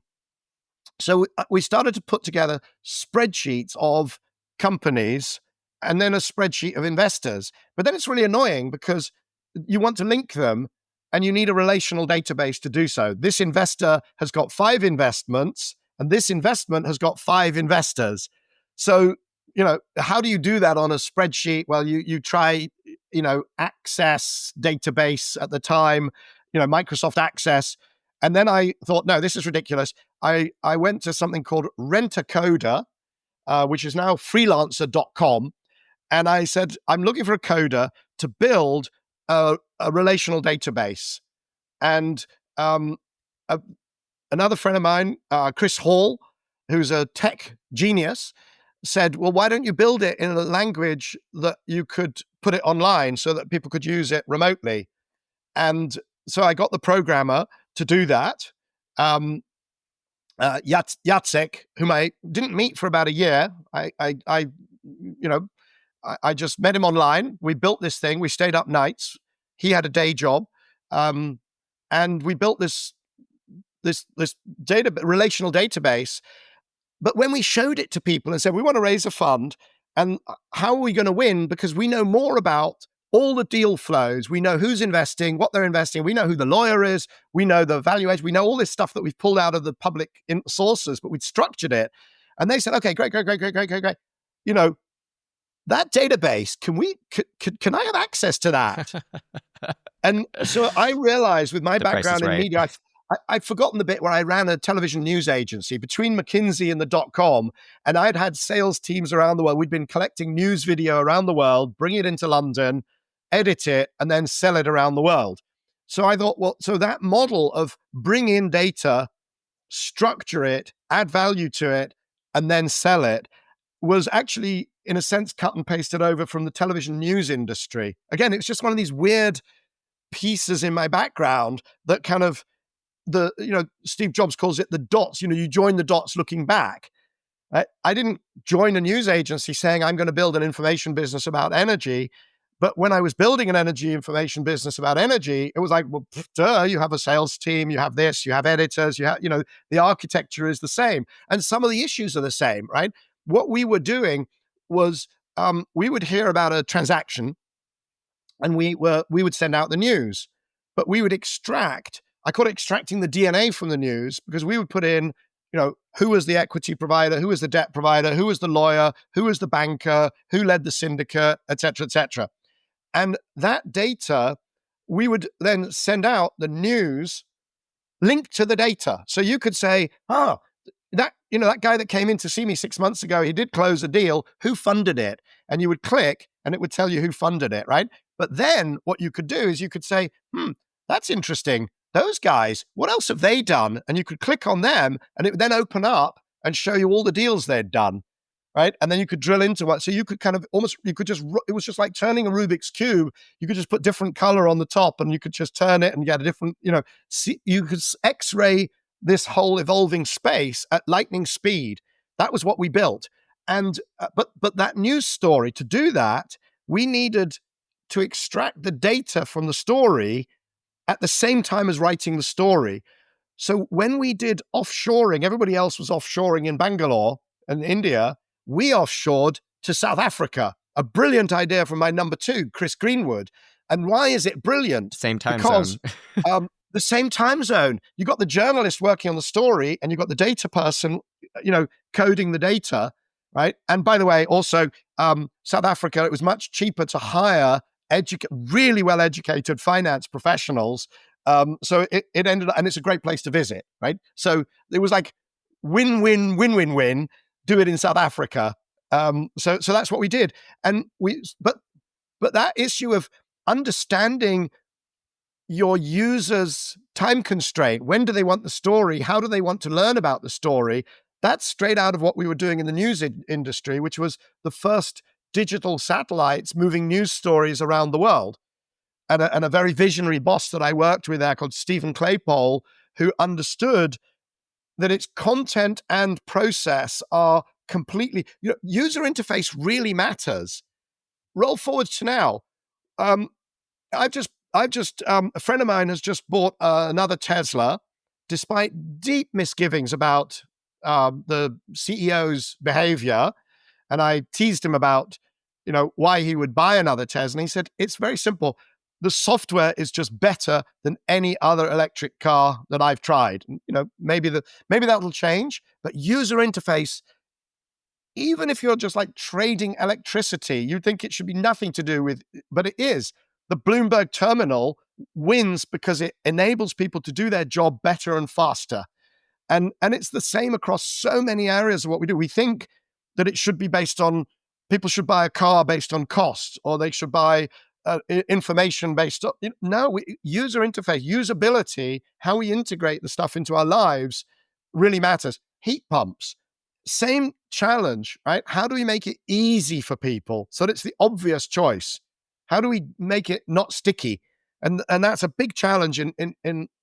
So we started to put together spreadsheets of companies and then a spreadsheet of investors. But then it's really annoying because you want to link them and you need a relational database to do so. This investor has got 5 investments and this investment has got 5 investors. So, how do you do that on a spreadsheet? Well, you try, Access database at the time, Microsoft Access. And then I thought, no, this is ridiculous. I went to something called Rent-A-Coder, which is now freelancer.com. And I said, I'm looking for a coder to build a relational database. And another friend of mine, Chris Hall, who's a tech genius, said, well, why don't you build it in a language that you could put it online so that people could use it remotely? And so I got the programmer to do that. Jacek, whom I didn't meet for about a year. I just met him online. We built this thing. We stayed up nights. He had a day job. And we built this relational database. But when we showed it to people and said, we want to raise a fund, and how are we going to win? Because we know more about all the deal flows. We know who's investing, what they're investing. We know who the lawyer is. We know the valuation. We know all this stuff that we've pulled out of the public sources, but we'd structured it. And they said, okay, great. That database, can I have access to that? And so I realized with my background in media, I'd forgotten the bit where I ran a television news agency between McKinsey and the dot-com, and I'd had sales teams around the world. We'd been collecting news video around the world, bring it into London, edit it, and then sell it around the world. So I thought, well, so that model of bring in data, structure it, add value to it, and then sell it was actually, in a sense, cut and pasted over from the television news industry. Again, it's just one of these weird pieces in my background that kind of, Steve Jobs calls it the dots. You join the dots looking back. I didn't join a news agency saying I'm going to build an information business about energy. But when I was building an energy information business about energy, it was like, well, duh, you have a sales team, you have this, you have editors, the architecture is the same. And some of the issues are the same, right? What we were doing was we would hear about a transaction and we would send out the news, but we would extract I call it extracting the DNA from the news, because we would put in, who was the equity provider, who was the debt provider, who was the lawyer, who was the banker, who led the syndicate, et cetera, et cetera. And that data, we would then send out the news linked to the data. So you could say, that guy that came in to see me 6 months ago, he did close a deal. Who funded it? And you would click and it would tell you who funded it, right? But then what you could do is you could say, that's interesting. Those guys, what else have they done? And you could click on them and it would then open up and show you all the deals they'd done, right? And then you could drill into what. So you could it was just like turning a Rubik's Cube. You could just put different color on the top and you could just turn it and get a different, you could X-ray this whole evolving space at lightning speed. That was what we built. And but that news story, to do that, we needed to extract the data from the story at the same time as writing the story. So when we did offshoring, everybody else was offshoring in Bangalore and India. We offshored to South Africa. A brilliant idea from my number two, Chris Greenwood. And why is it brilliant? Same time zone. The same time zone. You got the journalist working on the story and you got the data person, coding the data, right? And by the way, also South Africa, it was much cheaper to hire really well-educated finance professionals. So it ended up, and it's a great place to visit, right? So it was like win-win-win-win-win, do it in South Africa. So that's what we did. And but that issue of understanding your user's time constraint, when do they want the story? How do they want to learn about the story? That's straight out of what we were doing in the news industry, which was the first digital satellites moving news stories around the world. And a very visionary boss that I worked with there called Stephen Claypole, who understood that its content and process are completely, user interface really matters. Roll forward to now. I've just a friend of mine has just bought another Tesla, despite deep misgivings about the CEO's behavior. And I teased him about, why he would buy another Tesla. And he said, it's very simple. The software is just better than any other electric car that I've tried. Maybe that'll change, but user interface, even if you're just like trading electricity, you'd think it should be nothing to do with, but it is. The Bloomberg terminal wins because it enables people to do their job better and faster. And it's the same across so many areas of what we do. We think that it should be based on, people should buy a car based on cost, or they should buy information based on, user interface, usability, how we integrate the stuff into our lives really matters. Heat pumps, same challenge, right? How do we make it easy for people so that it's the obvious choice? How do we make it not sticky? And that's a big challenge in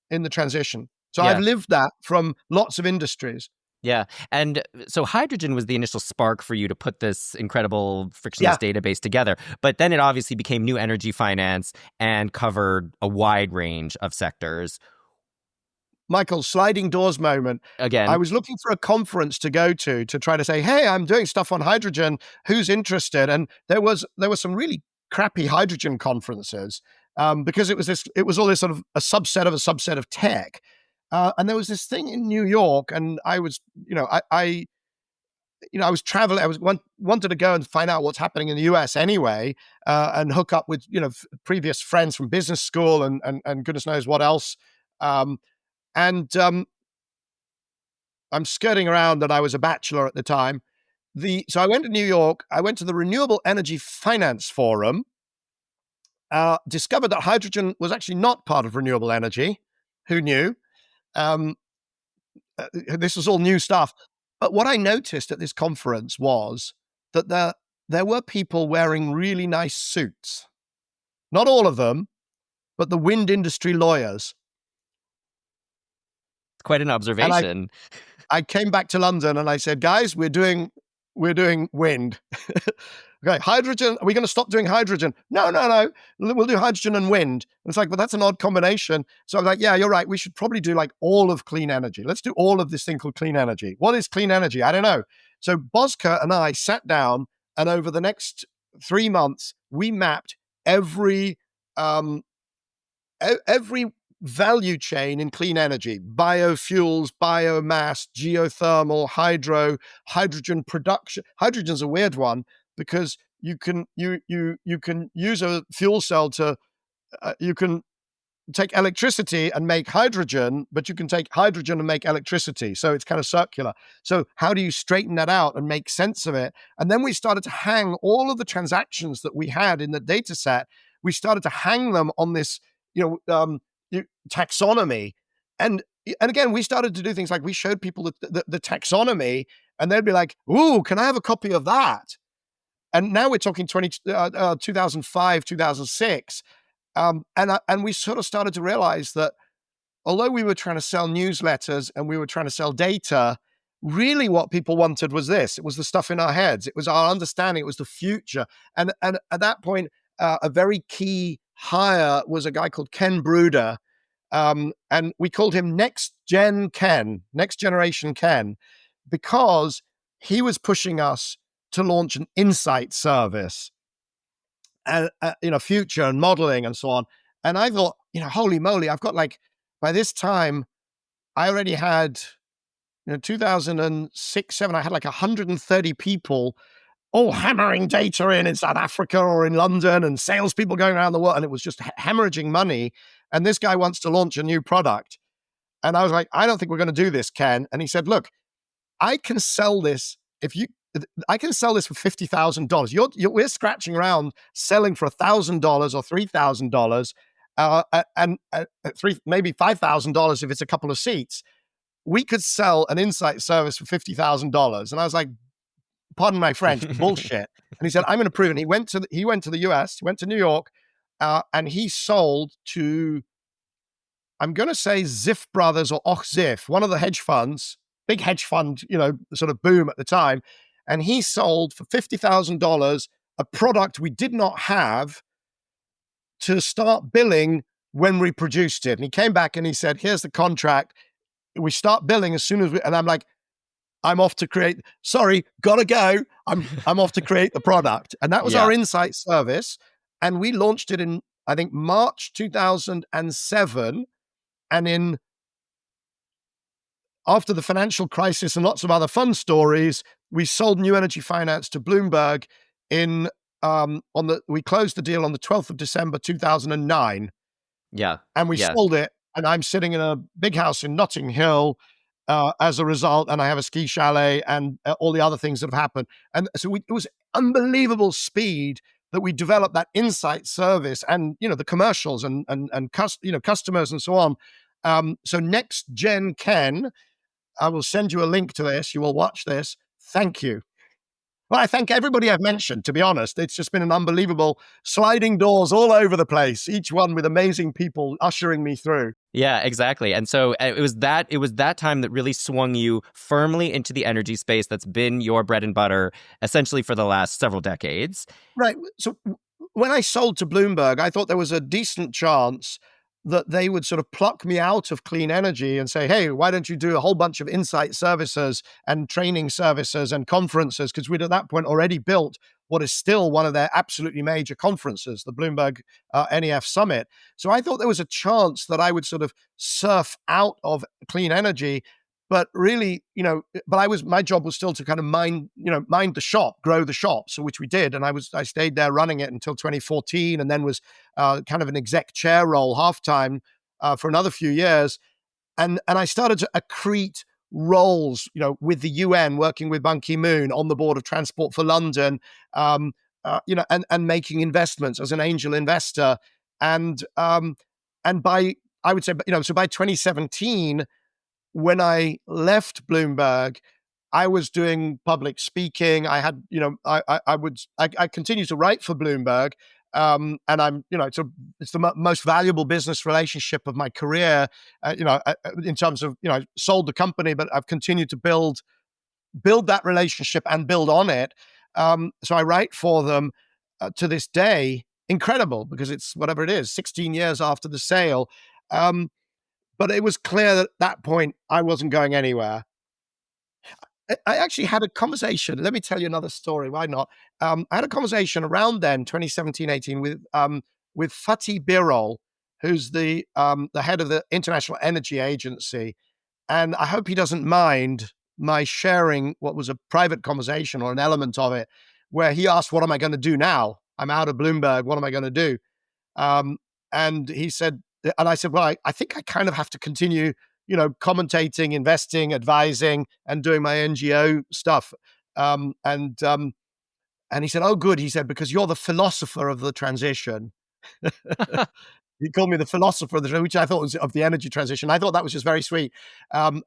the transition. So yeah. I've lived that from lots of industries. Yeah. And so hydrogen was the initial spark for you to put this incredible frictionless database together. But then it obviously became New Energy Finance and covered a wide range of sectors. Michael, sliding doors moment. Again, I was looking for a conference to go to try to say, hey, I'm doing stuff on hydrogen. Who's interested? And there were some really crappy hydrogen conferences because it was all this sort of a subset of tech. And there was this thing in New York, and I was, I was traveling. I wanted to go and find out what's happening in the US anyway, and hook up with previous friends from business school and goodness knows what else. I'm skirting around that I was a bachelor at the time. So I went to New York. I went to the Renewable Energy Finance Forum. Discovered that hydrogen was actually not part of renewable energy. Who knew? This was all new stuff. But what I noticed at this conference was that there were people wearing really nice suits. Not all of them, but the wind industry lawyers. Quite an observation. I came back to London and I said, guys, we're doing wind. Okay, hydrogen, are we going to stop doing hydrogen? No. We'll do hydrogen and wind. And it's like, but that's an odd combination. So I'm like, yeah, you're right. We should probably do like all of clean energy. Let's do all of this thing called clean energy. What is clean energy? I don't know. So Bozkır and I sat down, and over the next 3 months, we mapped every value chain in clean energy: biofuels, biomass, geothermal, hydrogen production. Hydrogen's a weird one because you can use a fuel cell to you can take electricity and make hydrogen, but you can take hydrogen and make electricity. So it's kind of circular. So how do you straighten that out and make sense of it? And then we started to hang all of the transactions that we had in the data set. We started to hang them on this, taxonomy. And again, we started to do things like we showed people the taxonomy, and they'd be like, "Ooh, can I have a copy of that?" And now we're talking 2005, 2006. And we sort of started to realize that although we were trying to sell newsletters and we were trying to sell data, really what people wanted was this. It was the stuff in our heads. It was our understanding. It was the future. And at that point, a very key hire was a guy called Ken Bruder. And we called him Next Generation Ken, because he was pushing us to launch an insight service and future and modeling and so on. And I thought, holy moly, I've got by this time, I already had 2006, 7, I had 130 people all hammering data in South Africa or in London, and salespeople going around the world, and it was just hemorrhaging money. And this guy wants to launch a new product. And I was like, I don't think we're going to do this, Ken. And he said, look, I can sell this I can sell this for $50,000. We're scratching around selling for $1,000 or $3,000, and maybe $5,000 if it's a couple of seats. We could sell an insight service for $50,000. And I was like, pardon my French, bullshit. And he said, I'm going to prove it. He went to the US, he went to New York, and he sold to, I'm going to say Ziff Brothers or Och Ziff, one of the hedge funds, big hedge fund, sort of boom at the time. And he sold for $50,000 a product we did not have to start billing when we produced it. And he came back and he said, here's the contract. We start billing as soon as and I'm like, I'm off to create, gotta go. I'm off to create the product. And that was our insight service. And we launched it in, I think, March 2007. And after the financial crisis and lots of other fun stories, we sold New Energy Finance to Bloomberg we closed the deal on the 12th of December, 2009. Yeah. And we sold it. And I'm sitting in a big house in Notting Hill as a result. And I have a ski chalet and all the other things that have happened. And so it was unbelievable speed that we developed that insight service and, the commercials and customers and so on. So Next Gen Ken, I will send you a link to this. You will watch this. Thank you. Well, I thank everybody I've mentioned, to be honest. It's just been an unbelievable sliding doors all over the place, each one with amazing people ushering me through. Yeah, exactly. And so it was that time that really swung you firmly into the energy space that's been your bread and butter essentially for the last several decades. Right. So when I sold to Bloomberg, I thought there was a decent chance that they would sort of pluck me out of clean energy and say, hey, why don't you do a whole bunch of insight services and training services and conferences? Because we'd at that point already built what is still one of their absolutely major conferences, the Bloomberg NEF Summit. So I thought there was a chance that I would sort of surf out of clean energy. But really, my job was still to kind of mind the shop, grow the shop. So which we did. And I stayed there running it until 2014, and then was kind of an exec chair role half-time for another few years. And I started to accrete roles, with the UN, working with Ban Ki-moon on the board of Transport for London, and making investments as an angel investor. And by, I would say, so by 2017, when I left Bloomberg, I was doing public speaking. I had, I continue to write for Bloomberg. And I'm, it's the most valuable business relationship of my career, in terms of, I sold the company, but I've continued to build that relationship and build on it. So I write for them to this day. Incredible, because it's whatever it is, 16 years after the sale. But it was clear that at that point, I wasn't going anywhere. I actually had a conversation. Let me tell you another story. Why not? I had a conversation around then, 2017, 18, with Fatih Birol, who's the head of the International Energy Agency, and I hope he doesn't mind my sharing what was a private conversation or an element of it, where he asked, "What am I going to do now? I'm out of Bloomberg. What am I going to do?" Um, and he said, and I said, "Well, I think I kind of have to continue, commentating, investing, advising, and doing my NGO stuff." And he said, "Oh, good." He said, "Because you're the philosopher of the transition." He called me the philosopher of the, which I thought was of the energy transition. I thought that was just very sweet. And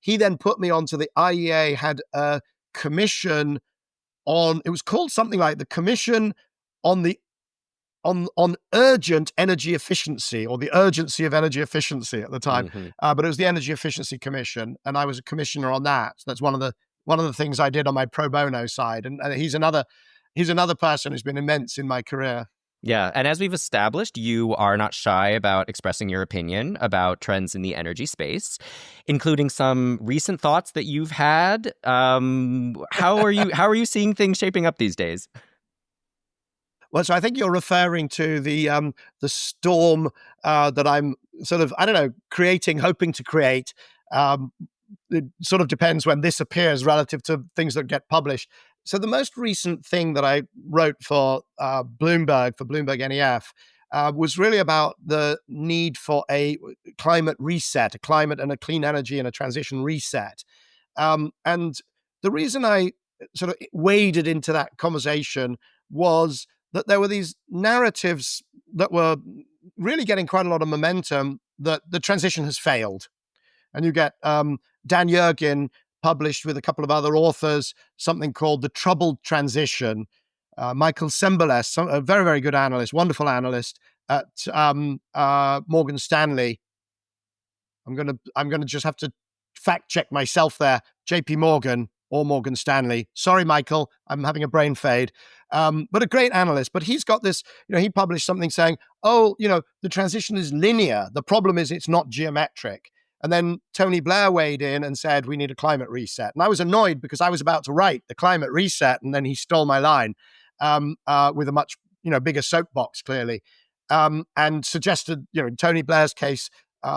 he then put me onto the IEA had a commission on. It was called something like the Commission on the on urgent energy efficiency, or the urgency of energy efficiency at the time. Hmm. But it was the Energy Efficiency Commission, and I was a commissioner on that. So that's one of the things I did on my pro bono side. And he's another person who's been immense in my career. Yeah. And as we've established, you are not shy about expressing your opinion about trends in the energy space, including some recent thoughts that you've had. How are you seeing things shaping up these days? Well, so I think you're referring to the storm that I'm sort of, I don't know, hoping to create. Um, it sort of depends when this appears relative to things that get published. So the most recent thing that I wrote for Bloomberg NEF, was really about the need for a climate reset, a climate and a clean energy and a transition reset. And the reason I sort of waded into that conversation was that there were these narratives that were really getting quite a lot of momentum, that the transition has failed. And you get Dan Yergin published with a couple of other authors something called The Troubled Transition. Michael Liebreich, a very, very good analyst, wonderful analyst at Morgan Stanley. I'm gonna just have to fact check myself there. JP Morgan or Morgan Stanley. Sorry, Michael, I'm having a brain fade. But a great analyst. But he's got this, he published something saying, "Oh, the transition is linear. The problem is it's not geometric." And then Tony Blair weighed in and said, "We need a climate reset." And I was annoyed because I was about to write the climate reset, and then he stole my line with a much bigger soapbox, clearly, and suggested, in Tony Blair's case,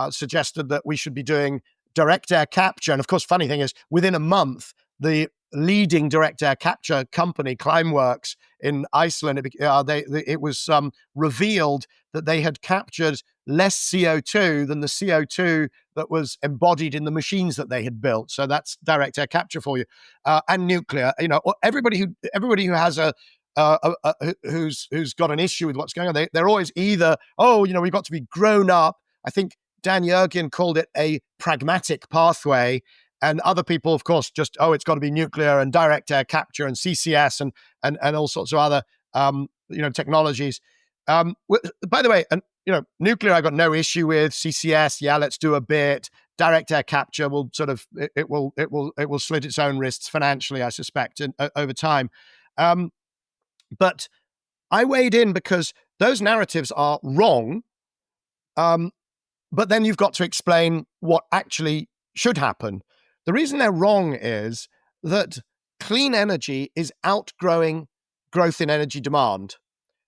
suggested that we should be doing direct air capture. And of course, funny thing is, within a month, the leading direct air capture company, Climeworks in Iceland, it was revealed that they had captured less CO2 than the CO2 that was embodied in the machines that they had built. So that's direct air capture for you, and nuclear. Everybody who has who's got an issue with what's going on, they're always either, we've got to be grown up. I think Dan Yergin called it a pragmatic pathway. And other people, of course, just, it's got to be nuclear and direct air capture and CCS and all sorts of other, technologies. By the way, and nuclear, I got no issue with. CCS, yeah, let's do a bit. Direct air capture will sort of, it will slit its own wrists financially, I suspect, over time. But I weighed in because those narratives are wrong. But then you've got to explain what actually should happen. The reason they're wrong is that clean energy is outgrowing growth in energy demand.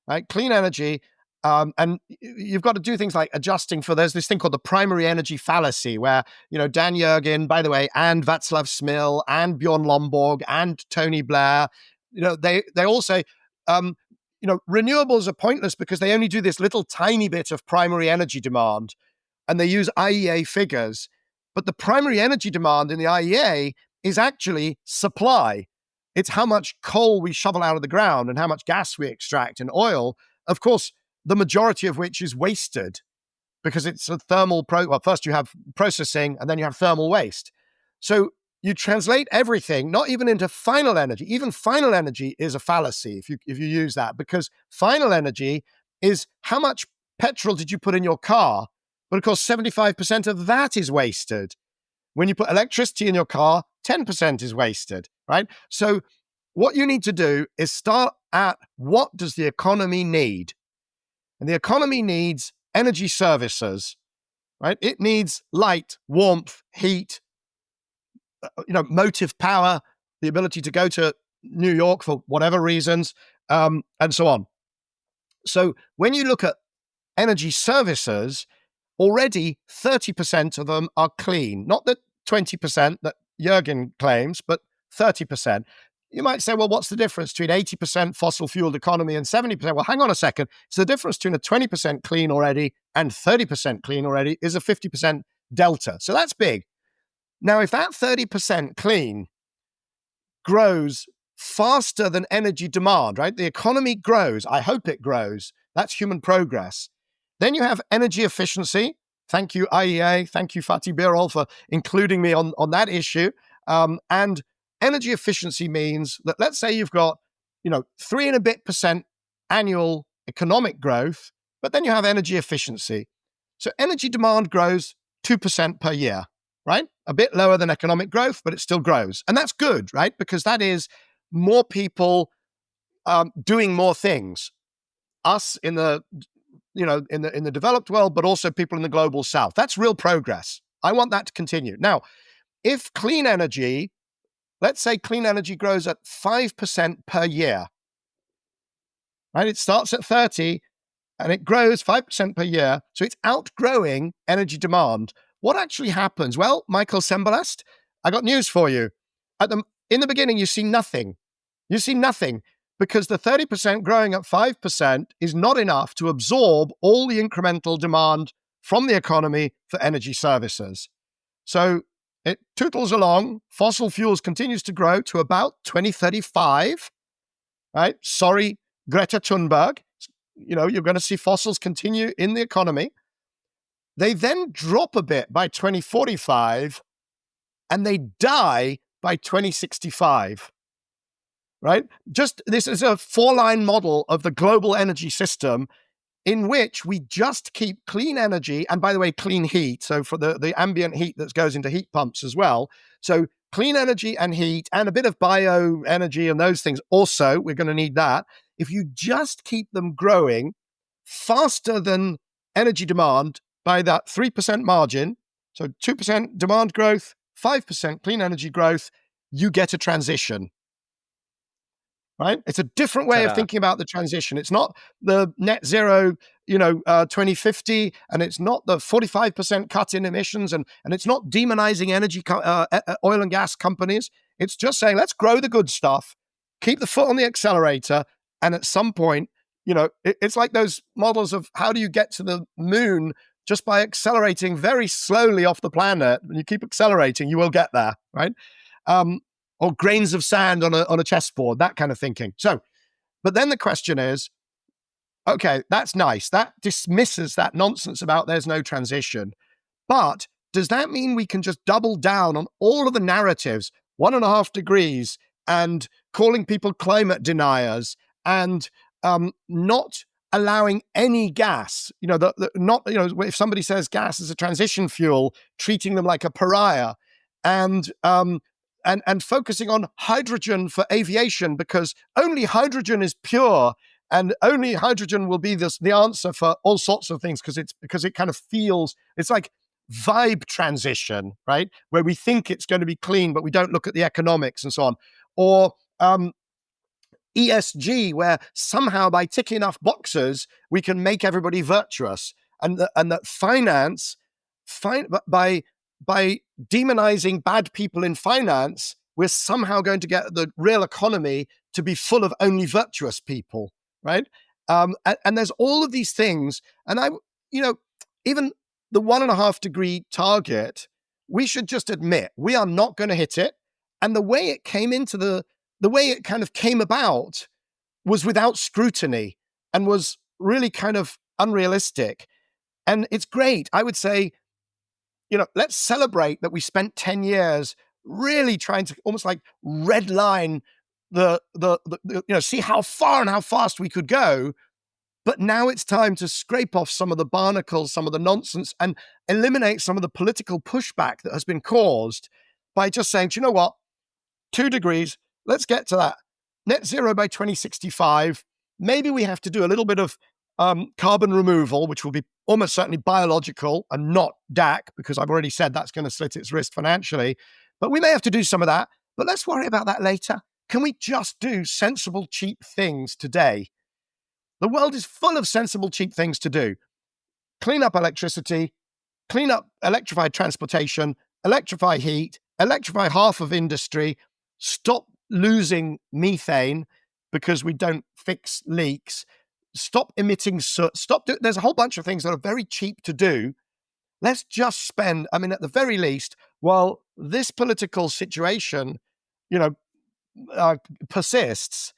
Right? Clean energy, and you've got to do things like adjusting for. There's this thing called the primary energy fallacy, where Dan Yergin, by the way, and Václav Smil, and Bjorn Lomborg, and Tony Blair, they all say, renewables are pointless because they only do this little tiny bit of primary energy demand, and they use IEA figures. But the primary energy demand in the IEA is actually supply. It's how much coal we shovel out of the ground and how much gas we extract and oil, of course, the majority of which is wasted because it's a thermal well, first you have processing and then you have thermal waste. So you translate everything, not even into final energy. Even final energy is a fallacy if you use that, because final energy is how much petrol did you put in your car? But of course, 75% of that is wasted. When you put electricity in your car, 10% is wasted, right? So what you need to do is start at, what does the economy need? And the economy needs energy services, right? It needs light, warmth, heat, motive power, the ability to go to New York for whatever reasons, and so on. So when you look at energy services, already 30% of them are clean. Not the 20% that Jürgen claims, but 30%. You might say, well, what's the difference between 80% fossil fueled economy and 70%? Well, hang on a second. So the difference between a 20% clean already and 30% clean already is a 50% delta. So that's big. Now, if that 30% clean grows faster than energy demand, right? The economy grows. I hope it grows. That's human progress. Then you have energy efficiency. Thank you, IEA. Thank you, Fatih Birol, for including me on that issue. And energy efficiency means that, let's say you've got, 3 and a bit percent annual economic growth, but then you have energy efficiency. So energy demand grows 2% per year, right? A bit lower than economic growth, but it still grows. And that's good, right? Because that is more people doing more things. Us in the in the developed world, but also people in the global south. That's real progress. I want that to continue. Now, if clean energy, let's say clean energy grows at 5% per year, right? It starts at 30 and it grows 5% per year. So it's outgrowing energy demand. What actually happens? Well, Michael Sembalest, I got news for you. In the beginning, you see nothing. You see nothing because the 30% growing at 5% is not enough to absorb all the incremental demand from the economy for energy services. So it tootles along. Fossil fuels continues to grow to about 2035, right? Sorry, Greta Thunberg. You're going to see fossils continue in the economy. They then drop a bit by 2045 and they die by 2065, right? This is a 4-line model of the global energy system in which we just keep clean energy, and by the way, clean heat, so for the ambient heat that goes into heat pumps as well. So clean energy and heat and a bit of bioenergy and those things also, we're going to need that. If you just keep them growing faster than energy demand by that 3% margin, so 2% demand growth, 5% clean energy growth, you get a transition. Right? It's a different way of thinking about the transition. It's not the net zero, 2050, and it's not the 45% cut in emissions, and it's not demonizing energy, oil and gas companies. It's just saying, let's grow the good stuff, keep the foot on the accelerator, and at some point, it's like those models of how do you get to the moon just by accelerating very slowly off the planet. When you keep accelerating, you will get there, right? Or grains of sand on a chessboard, that kind of thinking. So, but then the question is, okay, that's nice. That dismisses that nonsense about there's no transition. But does that mean we can just double down on all of the narratives, 1.5 degrees, and calling people climate deniers, and not allowing any gas? If somebody says gas is a transition fuel, treating them like a pariah, and focusing on hydrogen for aviation, because only hydrogen is pure and only hydrogen will be the answer for all sorts of things, because it kind of feels, it's like vibe transition, right? Where we think it's going to be clean, but we don't look at the economics and so on. Or ESG, where somehow by ticking enough boxes, we can make everybody virtuous. And that finance, by demonizing bad people in finance, we're somehow going to get the real economy to be full of only virtuous people, right? And there's all of these things. And even the 1.5 degree target, we should just admit we are not going to hit it. And the way it came into the way it kind of came about was without scrutiny and was really kind of unrealistic. And it's great. I would say, let's celebrate that we spent 10 years really trying to almost like redline see how far and how fast we could go. But now it's time to scrape off some of the barnacles, some of the nonsense, and eliminate some of the political pushback that has been caused by just saying, do you know what? 2 degrees, let's get to that net zero by 2065. Maybe we have to do a little bit of carbon removal, which will be almost certainly biological and not DAC, because I've already said that's going to slit its wrist financially. But we may have to do some of that. But let's worry about that later. Can we just do sensible, cheap things today? The world is full of sensible, cheap things to do. clean up electricity, clean up electrified transportation, electrify heat, electrify half of industry, stop losing methane because we don't fix leaks, stop emitting soot, there's a whole bunch of things that are very cheap to do. Let's just spend, I mean, at the very least, while this political situation, you know, persists,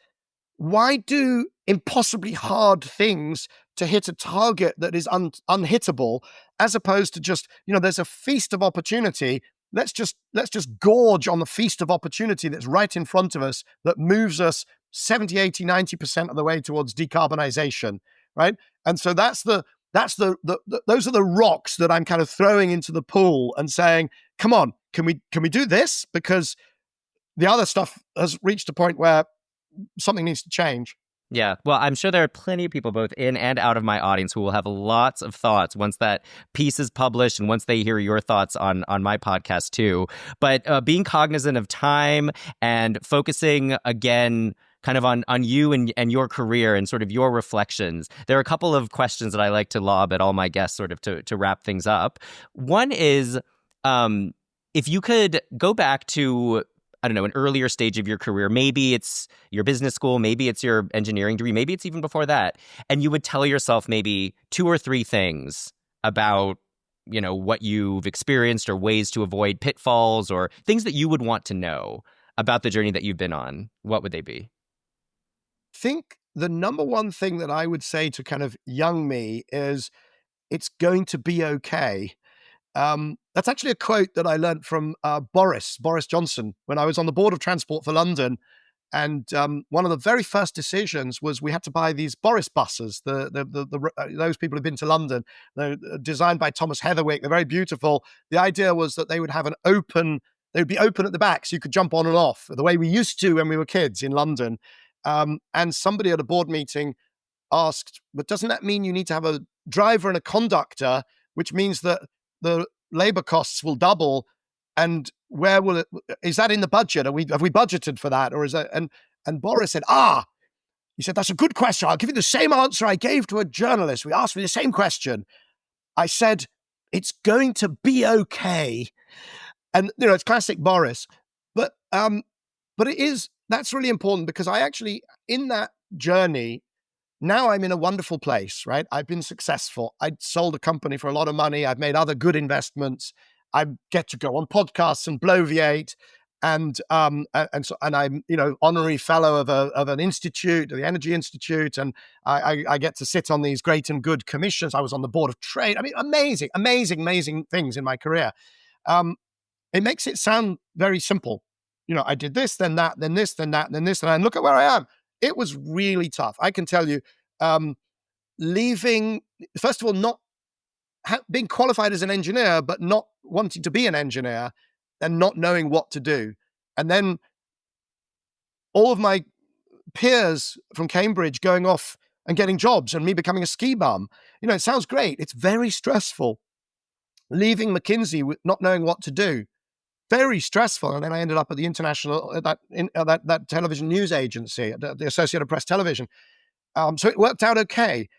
why do impossibly hard things to hit a target that is unhittable, as opposed to just, there's a feast of opportunity. Let's just gorge on the feast of opportunity that's right in front of us, that moves us 70, 80, 90% of the way towards decarbonization, right? And so those are the rocks that I'm kind of throwing into the pool and saying, come on, can we do this? Because the other stuff has reached a point where something needs to change. Yeah, well, I'm sure there are plenty of people both in and out of my audience who will have lots of thoughts once that piece is published and once they hear your thoughts on my podcast too. But being cognizant of time and focusing again kind of on you and your career and sort of your reflections, there are a couple of questions that I like to lob at all my guests sort of to wrap things up. One is, if you could go back to, I don't know, an earlier stage of your career, maybe it's your business school, maybe it's your engineering degree, maybe it's even before that, and you would tell yourself maybe 2 or 3 things about, what you've experienced or ways to avoid pitfalls or things that you would want to know about the journey that you've been on, what would they be? Think the number one thing that I would say to kind of young me is, it's going to be okay. That's actually a quote that I learned from Boris Johnson, when I was on the board of transport for London. And one of the very first decisions was we had to buy these Boris buses. Those people who've been to London, they're designed by Thomas Heatherwick. They're very beautiful. The idea was that they would have they would be open at the back so you could jump on and off, the way we used to when we were kids in London. And somebody at a board meeting asked, but doesn't that mean you need to have a driver and a conductor, which means that the labor costs will double? And where will is that in the budget? Have we budgeted for that? Or is that, and Boris said, he said, that's a good question. I'll give you the same answer I gave to a journalist. We asked me the same question. I said, it's going to be okay. And, it's classic Boris, but that's really important, because I actually, in that journey, now I'm in a wonderful place, right? I've been successful. I sold a company for a lot of money. I've made other good investments. I get to go on podcasts and bloviate, and I'm honorary fellow of an institute, the Energy Institute, and I get to sit on these great and good commissions. I was on the board of trade. I mean, amazing things in my career. It makes it sound very simple. I did this, then that, then this, then that, then this, and look at where I am. It was really tough. I can tell you, leaving, first of all, not being qualified as an engineer, but not wanting to be an engineer and not knowing what to do. And then all of my peers from Cambridge going off and getting jobs and me becoming a ski bum. It sounds great. It's very stressful. Leaving McKinsey with not knowing what to do. Very stressful. And then I ended up at the international, that television news agency, the Associated Press Television. So it worked out okay.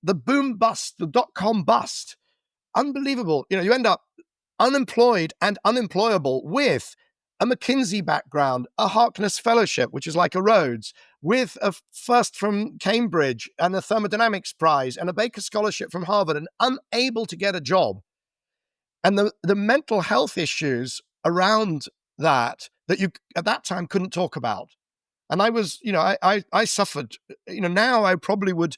The boom bust, the dot-com bust, unbelievable. You end up unemployed and unemployable with a McKinsey background, a Harkness Fellowship, which is like a Rhodes, with a first from Cambridge and a Thermodynamics Prize and a Baker Scholarship from Harvard, and unable to get a job. And the mental health issues around that you at that time couldn't talk about. And I was, I suffered, now I probably would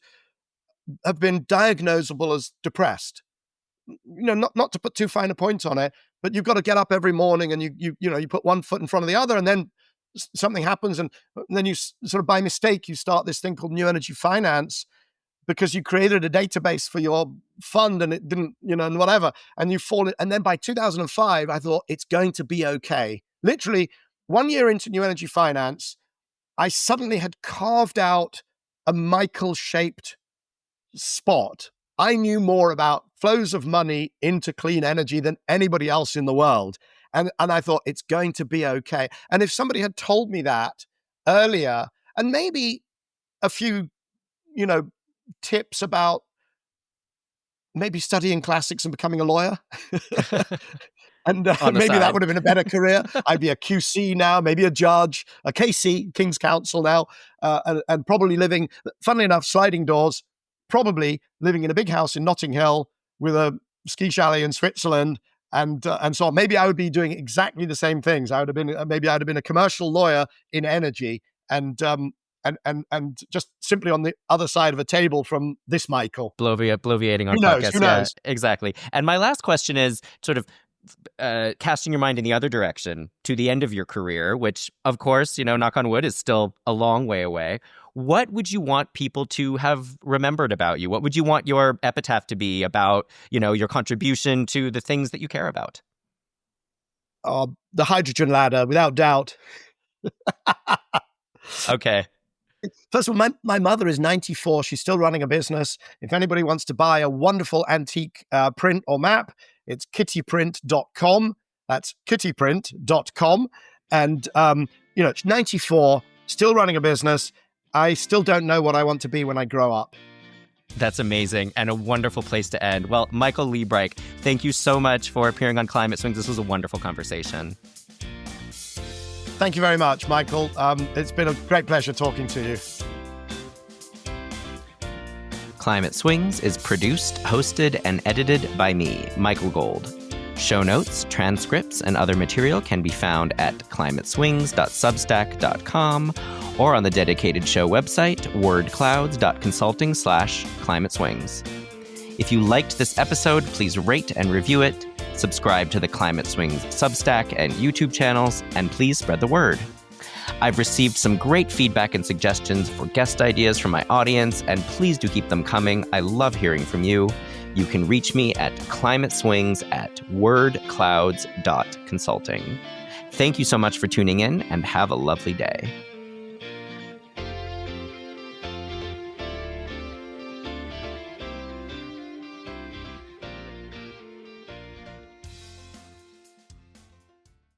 have been diagnosable as depressed. Not to put too fine a point on it, but you've got to get up every morning and you put one foot in front of the other, and then something happens, and then you sort of by mistake you start this thing called New Energy Finance, because you created a database for your fund and it didn't, and whatever, and you fall. And then by 2005, I thought it's going to be okay. Literally 1 year into New Energy Finance, I suddenly had carved out a Michael-shaped spot. I knew more about flows of money into clean energy than anybody else in the world. And I thought it's going to be okay. And if somebody had told me that earlier, and maybe a few, tips about maybe studying classics and becoming a lawyer. And On the maybe that side. would have been a better career. I'd be a QC now, maybe a judge, a KC, King's Counsel now, and probably living, funnily enough, sliding doors, probably living in a big house in Notting Hill with a ski chalet in Switzerland, and so on. Maybe I would be doing exactly the same things. I would have been maybe I'd have been a commercial lawyer in energy, and just simply on the other side of a table from this Michael. Bloviating on Who knows? podcasts. Who Yeah, knows? exactly. And my last question is sort of casting your mind in the other direction to the end of your career, which, of course, knock on wood, is still a long way away. What would you want people to have remembered about you? What would you want your epitaph to be about, your contribution to the things that you care about? The hydrogen ladder, without doubt. Okay. First of all, my mother is 94. She's still running a business. If anybody wants to buy a wonderful antique print or map, it's kittyprint.com. That's kittyprint.com. And, it's 94, still running a business. I still don't know what I want to be when I grow up. That's amazing and a wonderful place to end. Well, Michael Liebreich, thank you so much for appearing on Climate Swings. This was a wonderful conversation. Thank you very much, Michael. It's been a great pleasure talking to you. Climate Swings is produced, hosted, and edited by me, Michael Gold. Show notes, transcripts, and other material can be found at climateswings.substack.com or on the dedicated show website, wordclouds.consulting/climateswings. If you liked this episode, please rate and review it, subscribe to the Climate Swings Substack and YouTube channels, and please spread the word. I've received some great feedback and suggestions for guest ideas from my audience, and please do keep them coming. I love hearing from you. You can reach me at climateswings@wordclouds.consulting. Thank you so much for tuning in, and have a lovely day.